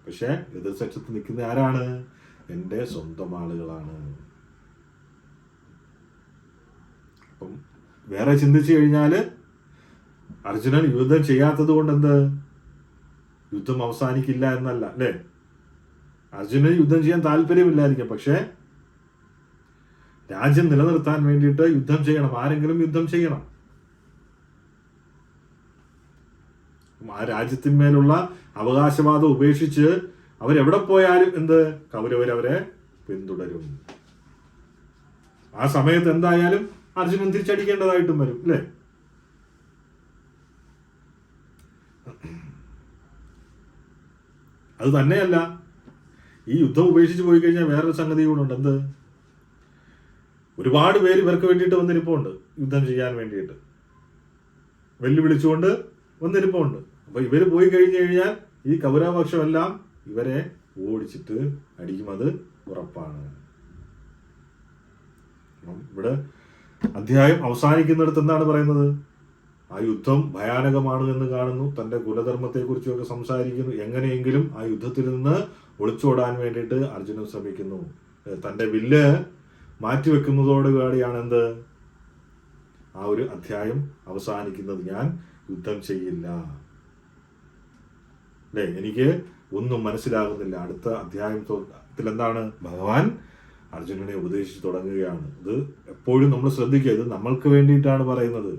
പക്ഷെ എതിർപക്ഷത്ത് നിൽക്കുന്ന ആരാണ്? എൻ്റെ സ്വന്തം ആളുകളാണ്. അപ്പം വേറെ ചിന്തിച്ചു കഴിഞ്ഞാൽ അർജുനൻ യുദ്ധം ചെയ്യാത്തത് കൊണ്ട് എന്ത്, യുദ്ധം അവസാനിക്കില്ല എന്നല്ല, അല്ലേ? അർജുനന് യുദ്ധം ചെയ്യാൻ താല്പര്യമില്ലായിരിക്കും, പക്ഷെ രാജ്യം നിലനിർത്താൻ വേണ്ടിയിട്ട് യുദ്ധം ചെയ്യണം. ആരെങ്കിലും യുദ്ധം ചെയ്യണം. ആ രാജ്യത്തിന്മേലുള്ള അവകാശവാദം ഉപേക്ഷിച്ച് അവരെവിടെ പോയാലും എന്ത്, കൗരവരവരെ പിന്തുടരും. ആ സമയത്ത് എന്തായാലും അർജുനൻ തിരിച്ചടിക്കേണ്ടതായിട്ടും വരും, അല്ലേ? അത് തന്നെയല്ല, ഈ യുദ്ധം ഉപേക്ഷിച്ച് പോയി കഴിഞ്ഞാൽ വേറൊരു സംഗതി കൂടെ ഉണ്ട്. എന്ത്, ഒരുപാട് പേര് ഇവർക്ക് വേണ്ടിയിട്ട് വന്നിരിപ്പുണ്ട്, യുദ്ധം ചെയ്യാൻ വേണ്ടിയിട്ട് വെല്ലുവിളിച്ചുകൊണ്ട് വന്നിരിപ്പുണ്ട്. അപ്പൊ ഇവര് പോയി കഴിഞ്ഞു കഴിഞ്ഞാൽ ഈ കൗരവപക്ഷമെല്ലാം ഇവരെ ഓടിച്ചിട്ട് അടിക്കും, അത് ഉറപ്പാണ്. ഇവിടെ അധ്യായം അവസാനിക്കുന്നിടത്ത് എന്താണ് പറയുന്നത്? ആ യുദ്ധം ഭയാനകമാണ് എന്ന് കാണുന്നു, തൻ്റെ കുലധർമ്മത്തെക്കുറിച്ചൊക്കെ സംസാരിക്കുന്നു. എങ്ങനെയെങ്കിലും ആ യുദ്ധത്തിൽ നിന്ന് ഒളിച്ചോടാൻ വേണ്ടിയിട്ട് അർജുനൻ ശ്രമിക്കുന്നു. തൻ്റെ വില്ല് മാറ്റിവെക്കുന്നതോടുകൂടിയാണ് എന്ത്, ആ ഒരു അധ്യായം അവസാനിക്കുന്നത്. ഞാൻ യുദ്ധം ചെയ്യില്ല, അല്ലേ? എനിക്ക് ഒന്നും മനസ്സിലാകുന്നില്ല. അടുത്ത അധ്യായത്തിൽ എന്താണ്, ഭഗവാൻ അർജുനനെ ഉപദേശിച്ചു തുടങ്ങുകയാണ്. ഇത് എപ്പോഴും നമ്മൾ ശ്രദ്ധിക്കുക, ഇത് നമ്മൾക്ക് വേണ്ടിയിട്ടാണ് പറയുന്നത്.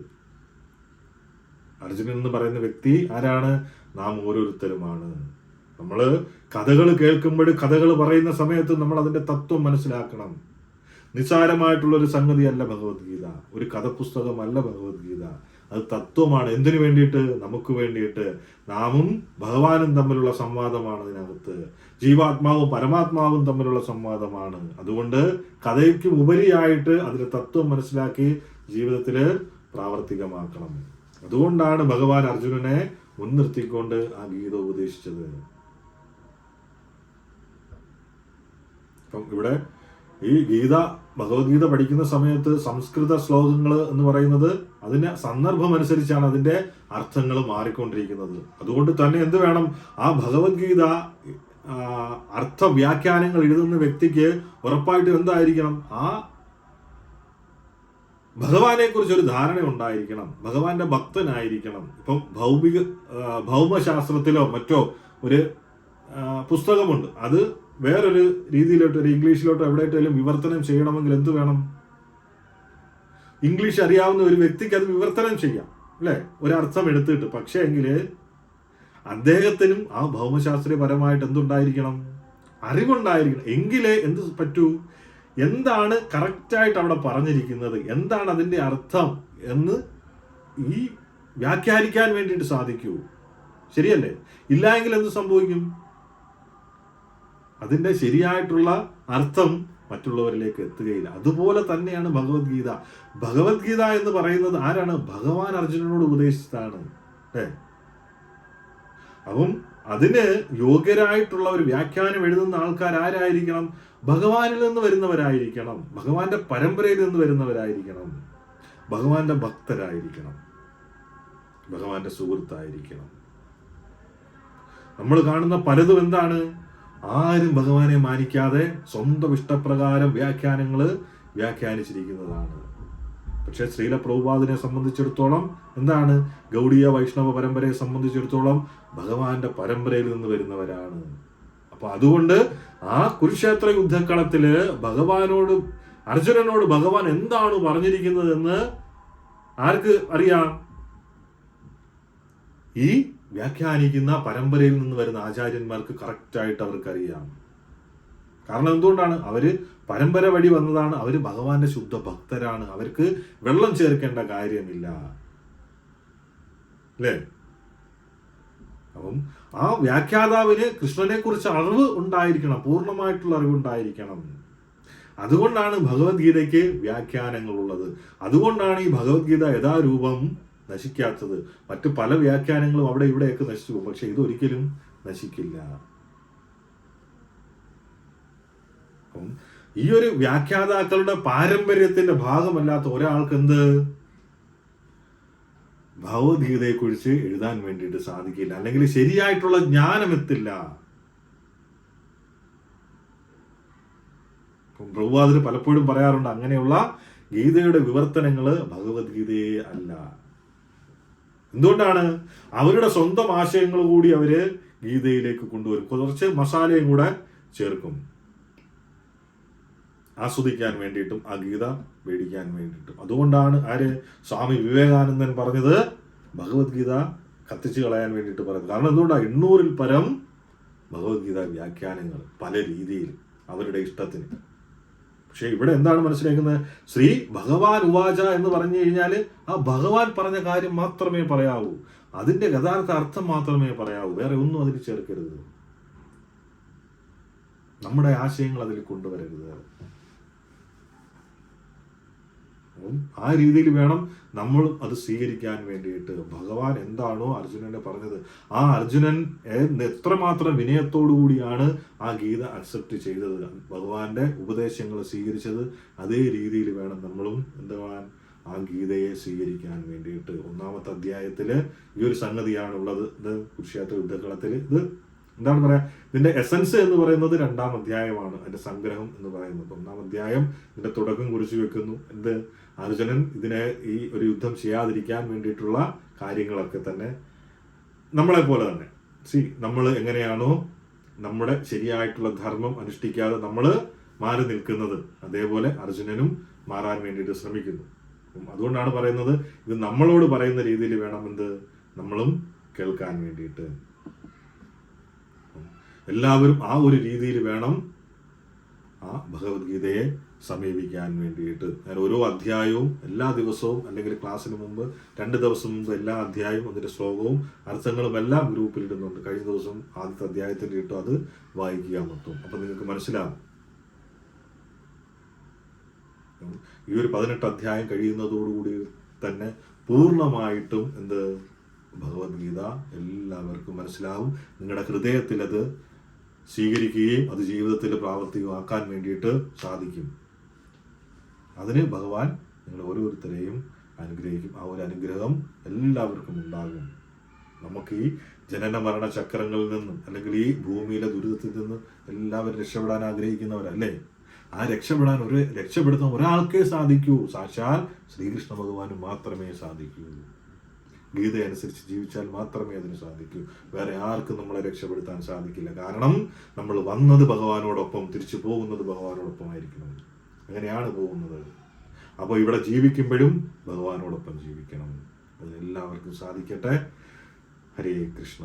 അർജുനൻ എന്ന് പറയുന്ന വ്യക്തി ആരാണ്? നാം ഓരോരുത്തരുമാണ്. നമ്മൾ കഥകൾ കേൾക്കുമ്പോൾ, കഥകൾ പറയുന്ന സമയത്ത് നമ്മൾ അതിന്റെ തത്വം മനസ്സിലാക്കണം. നിസ്സാരമായിട്ടുള്ളൊരു സംഗതിയല്ല ഭഗവത്ഗീത, ഒരു കഥപുസ്തകമല്ല ഭഗവത്ഗീത. അത് തത്വമാണ്. എന്തിനു വേണ്ടിയിട്ട്? നമുക്ക് വേണ്ടിയിട്ട്. നാമും ഭഗവാനും തമ്മിലുള്ള സംവാദമാണ് അതിനകത്ത്. ജീവാത്മാവും പരമാത്മാവും തമ്മിലുള്ള സംവാദമാണ്. അതുകൊണ്ട് കഥയ്ക്ക് ഉപരിയായിട്ട് അതിന്റെ തത്വം മനസ്സിലാക്കി ജീവിതത്തിൽ പ്രാവർത്തികമാക്കണം. അതുകൊണ്ടാണ് ഭഗവാൻ അർജുനനെ മുൻനിർത്തിക്കൊണ്ട് ആ ഗീത ഉപദേശിച്ചത്. അപ്പം ഇവിടെ ഈ ഗീത, ഭഗവത്ഗീത പഠിക്കുന്ന സമയത്ത് സംസ്കൃത ശ്ലോകങ്ങൾ എന്ന് പറയുന്നത് അതിന്റെ സന്ദർഭം അനുസരിച്ചാണ് അതിന്റെ അർത്ഥങ്ങൾ മാറിക്കൊണ്ടിരിക്കുന്നത്. അതുകൊണ്ട് തന്നെ എന്ത് വേണം, ആ ഭഗവത്ഗീത അർത്ഥവ്യാഖ്യാനങ്ങൾ എഴുതുന്ന വ്യക്തിക്ക് ഉറപ്പായിട്ടും എന്തായിരിക്കണം, ആ ഭഗവാനെ കുറിച്ച് ഒരു ധാരണ ഉണ്ടായിരിക്കണം, ഭഗവാന്റെ ഭക്തനായിരിക്കണം. ഇപ്പം ഭൗമശാസ്ത്രത്തിലോ മറ്റോ ഒരു പുസ്തകമുണ്ട്, അത് വേറൊരു രീതിയിലോട്ട്, ഒരു ഇംഗ്ലീഷിലോട്ടോ എവിടെയായിട്ടും വിവർത്തനം ചെയ്യണമെങ്കിൽ എന്ത് വേണം, ഇംഗ്ലീഷ് അറിയാവുന്ന ഒരു വ്യക്തിക്ക് അത് വിവർത്തനം ചെയ്യാം, അല്ലെ? ഒരർത്ഥം എടുത്തിട്ട്. പക്ഷേ എങ്കിൽ അദ്ദേഹത്തിനും ആ ഭൗമശാസ്ത്രീയപരമായിട്ട് എന്തുണ്ടായിരിക്കണം, അറിവുണ്ടായിരിക്കണം. എങ്കിലേ എന്ത് പറ്റൂ, എന്താണ് കറക്റ്റായിട്ട് അവിടെ പറഞ്ഞിരിക്കുന്നത്, എന്താണ് അതിന്റെ അർത്ഥം എന്ന് ഈ വ്യാഖ്യാനിക്കാൻ വേണ്ടിയിട്ട് സാധിക്കൂ. ശരിയല്ലേ? ഇല്ല എങ്കിൽ എന്ത് സംഭവിക്കും, അതിന്റെ ശരിയായിട്ടുള്ള അർത്ഥം മറ്റുള്ളവരിലേക്ക് എത്തുകയില്ല. അതുപോലെ തന്നെയാണ് ഭഗവത്ഗീത. ഭഗവത്ഗീത എന്ന് പറയുന്നത് ആരാണ്? ഭഗവാൻ അർജുനനോട് ഉപദേശിച്ചതാണ്, അല്ലേ? അപ്പം അതിന് യോഗ്യരായിട്ടുള്ള ഒരു വ്യാഖ്യാനം എഴുതുന്ന ആൾക്കാർ ആരായിരിക്കണം? ഭഗവാനിൽ നിന്ന് വരുന്നവരായിരിക്കണം, ഭഗവാന്റെ പരമ്പരയിൽ നിന്ന് വരുന്നവരായിരിക്കണം, ഭഗവാന്റെ ഭക്തരായിരിക്കണം, ഭഗവാന്റെ സുഹൃത്തായിരിക്കണം. നമ്മൾ കാണുന്ന പലതും എന്താണ്? ആരും ഭഗവാനെ മാനിക്കാതെ സ്വന്തം ഇഷ്ടപ്രകാരം വ്യാഖ്യാനിച്ചിരിക്കുന്നതാണ്. പക്ഷെ ശ്രീല പ്രഭുപാദിനെ സംബന്ധിച്ചിടത്തോളം എന്താണ്? ഗൗഡീയ വൈഷ്ണവ പരമ്പരയെ സംബന്ധിച്ചിടത്തോളം ഭഗവാന്റെ പരമ്പരയിൽ നിന്ന് വരുന്നവരാണ്. അപ്പൊ അതുകൊണ്ട് ആ കുരുക്ഷേത്ര യുദ്ധക്കളത്തില് അർജുനനോട് ഭഗവാൻ എന്താണ് പറഞ്ഞിരിക്കുന്നതെന്ന് ആർക്ക് അറിയാം? ഈ വ്യാഖ്യാനിക്കുന്ന പരമ്പരയിൽ നിന്ന് വരുന്ന ആചാര്യന്മാർക്ക് കറക്റ്റായിട്ട് അവർക്കറിയാം. കാരണം എന്തുകൊണ്ടാണ്? അവര് പരമ്പര വഴി വന്നതാണ്, അവര് ഭഗവാന്റെ ശുദ്ധ ഭക്തരാണ്, അവർക്ക് വെള്ളം ചേർക്കേണ്ട കാര്യമില്ല, അല്ലേ? അപ്പം ആ വ്യാഖ്യാതാവിന് കൃഷ്ണനെ കുറിച്ച് അറിവ് ഉണ്ടായിരിക്കണം, പൂർണ്ണമായിട്ടുള്ള അറിവുണ്ടായിരിക്കണം. അതുകൊണ്ടാണ് ഭഗവത്ഗീതയ്ക്ക് വ്യാഖ്യാനങ്ങൾ ഉള്ളത്. അതുകൊണ്ടാണ് ഈ ഭഗവത്ഗീത യഥാരൂപം നശിക്കാത്തത്. മറ്റു പല വ്യാഖ്യാനങ്ങളും അവിടെ ഇവിടെയൊക്കെ നശിച്ചു പോകും, പക്ഷെ ഇതൊരിക്കലും നശിക്കില്ല. ഈ ഒരു വ്യാഖ്യാതാക്കളുടെ പാരമ്പര്യത്തിന്റെ ഭാഗമല്ലാത്ത ഒരാൾക്ക് എന്ത് ഭഗവത്ഗീതയെ കുറിച്ച് എഴുതാൻ വേണ്ടിയിട്ട് സാധിക്കില്ല, അല്ലെങ്കിൽ ശരിയായിട്ടുള്ള ജ്ഞാനം എത്തില്ല. പ്രഭുപാദര് പലപ്പോഴും പറയാറുണ്ട്, അങ്ങനെയുള്ള ഗീതയുടെ വിവർത്തനങ്ങള് ഭഗവത്ഗീതയെ അല്ല. എന്തുകൊണ്ടാണ്? അവരുടെ സ്വന്തം ആശയങ്ങൾ കൂടി അവര് ഗീതയിലേക്ക് കൊണ്ടുവരും, കുറച്ച് മസാലയും കൂടെ ചേർക്കും, ആസ്വദിക്കാൻ വേണ്ടിയിട്ടും ആ ഗീത മേടിക്കാൻ വേണ്ടിയിട്ടും. അതുകൊണ്ടാണ് സ്വാമി വിവേകാനന്ദൻ പറഞ്ഞത് ഭഗവത്ഗീത കത്തിച്ചു കളയാൻ വേണ്ടിയിട്ട് പറയുന്നത്. കാരണം എന്തുകൊണ്ടാണ്? 800-ൽ പരം ഭഗവത്ഗീത വ്യാഖ്യാനങ്ങൾ പല രീതിയിൽ അവരുടെ ഇഷ്ടത്തിന്. പക്ഷെ ഇവിടെ എന്താണ് മനസ്സിലാക്കുന്നത്? ശ്രീ ഭഗവാൻ ഉവാച എന്ന് പറഞ്ഞു കഴിഞ്ഞാൽ ആ ഭഗവാൻ പറഞ്ഞ കാര്യം മാത്രമേ പറയാവൂ, അതിന്റെ യഥാർത്ഥ അർത്ഥം മാത്രമേ പറയാവൂ, വേറെ ഒന്നും അതിൽ ചേർക്കരുത്, നമ്മുടെ ആശയങ്ങൾ അതിൽ കൊണ്ടുവരരുത്. ആ രീതിയിൽ വേണം നമ്മൾ അത് സ്വീകരിക്കാൻ വേണ്ടിയിട്ട്. ഭഗവാൻ എന്താണോ അർജുനനെ പറഞ്ഞത്, ആ അർജുനൻ എത്രമാത്രം വിനയത്തോടു കൂടിയാണ് ആ ഗീത അക്സെപ്റ്റ് ചെയ്തത്, ഭഗവാന്റെ ഉപദേശങ്ങൾ സ്വീകരിച്ചത്, അതേ രീതിയിൽ വേണം നമ്മളും ആ ഗീതയെ സ്വീകരിക്കാൻ വേണ്ടിയിട്ട്. 1-ാമത്തെ അധ്യായത്തില് ഈ ഒരു സംഗതിയാണുള്ളത്. ഇത് കുരുക്ഷേത്ര യുദ്ധക്കളത്തിൽ ഇത് എന്താണ് പറയാ, ഇതിന്റെ എസൻസ് എന്ന് പറയുന്നത് 2-ാം അധ്യായമാണ്, അതിന്റെ സംഗ്രഹം എന്ന് പറയുന്നത്. 1-ാം അധ്യായം ഇതിന്റെ തുടക്കം കുറിച്ച് വെക്കുന്നു. അർജുനൻ ഈ ഒരു യുദ്ധം ചെയ്യാതിരിക്കാൻ വേണ്ടിയിട്ടുള്ള കാര്യങ്ങളൊക്കെ തന്നെ നമ്മളെ പോലെ തന്നെ നമ്മൾ എങ്ങനെയാണോ നമ്മുടെ ശരിയായിട്ടുള്ള ധർമ്മം അനുഷ്ഠിക്കാതെ നമ്മൾ മാറി നിൽക്കുന്നത്, അതേപോലെ അർജുനനും മാറാൻ വേണ്ടിയിട്ട് ശ്രമിക്കുന്നു. അതുകൊണ്ടാണ് പറയുന്നത്, ഇത് നമ്മളോട് പറയുന്ന രീതിയിൽ വേണം നമ്മളും കേൾക്കാൻ വേണ്ടിയിട്ട്. എല്ലാവരും ആ ഒരു രീതിയിൽ വേണം ആ ഭഗവത്ഗീതയെ സമീപിക്കാൻ വേണ്ടിയിട്ട്. ഞാൻ ഓരോ അധ്യായവും എല്ലാ ദിവസവും അല്ലെങ്കിൽ ക്ലാസ്സിന് മുമ്പ് 2 ദിവസം മുമ്പ് എല്ലാ അധ്യായവും അതിന്റെ ശ്ലോകവും അർത്ഥങ്ങളും എല്ലാം ഗ്രൂപ്പിൽ ഇടുന്നുണ്ട്. കഴിഞ്ഞ ദിവസം ആദ്യത്തെ അധ്യായത്തിന്റെ ഇട്ടു, അത് വായിക്കുക മൊത്തം. അപ്പൊ നിങ്ങൾക്ക് മനസ്സിലാവും. ഈ ഒരു 18 അധ്യായം കഴിയുന്നതോടുകൂടി തന്നെ പൂർണ്ണമായിട്ടും ഭഗവത്ഗീത എല്ലാവർക്കും മനസ്സിലാവും. നിങ്ങളുടെ ഹൃദയത്തിൽ അത് സ്വീകരിക്കുകയും അത് ജീവിതത്തിൽ പ്രാവർത്തികമാക്കാൻ വേണ്ടിയിട്ട് സാധിക്കും. അതിന് ഭഗവാൻ നിങ്ങൾ ഓരോരുത്തരെയും അനുഗ്രഹിക്കും. ആ ഒരു അനുഗ്രഹം എല്ലാവർക്കും ഉണ്ടാകും. നമുക്ക് ഈ ജനന മരണ ചക്രങ്ങളിൽ നിന്നും അല്ലെങ്കിൽ ഈ ഭൂമിയിലെ ദുരിതത്തിൽ നിന്നും എല്ലാവരും രക്ഷപ്പെടാൻ ആഗ്രഹിക്കുന്നവരല്ലേ? ആ രക്ഷപ്പെടുത്താൻ ഒരാൾക്കേ സാധിക്കൂ, സാക്ഷാൽ ശ്രീകൃഷ്ണ ഭഗവാന് മാത്രമേ സാധിക്കൂ. ഗീത അനുസരിച്ച് ജീവിച്ചാൽ മാത്രമേ അതിന് സാധിക്കൂ. വേറെ ആർക്കും നമ്മളെ രക്ഷപ്പെടുത്താൻ സാധിക്കില്ല. കാരണം നമ്മൾ വന്നത് ഭഗവാനോടൊപ്പം, തിരിച്ചു പോകുന്നത് ഭഗവാനോടൊപ്പമായിരിക്കണം. അങ്ങനെയാണ് പോകുന്നത്. അപ്പോൾ ഇവിടെ ജീവിക്കുമ്പോഴും ഭഗവാനോടൊപ്പം ജീവിക്കണം. അതിനെല്ലാവർക്കും സാധിക്കട്ടെ. ഹരേ കൃഷ്ണ.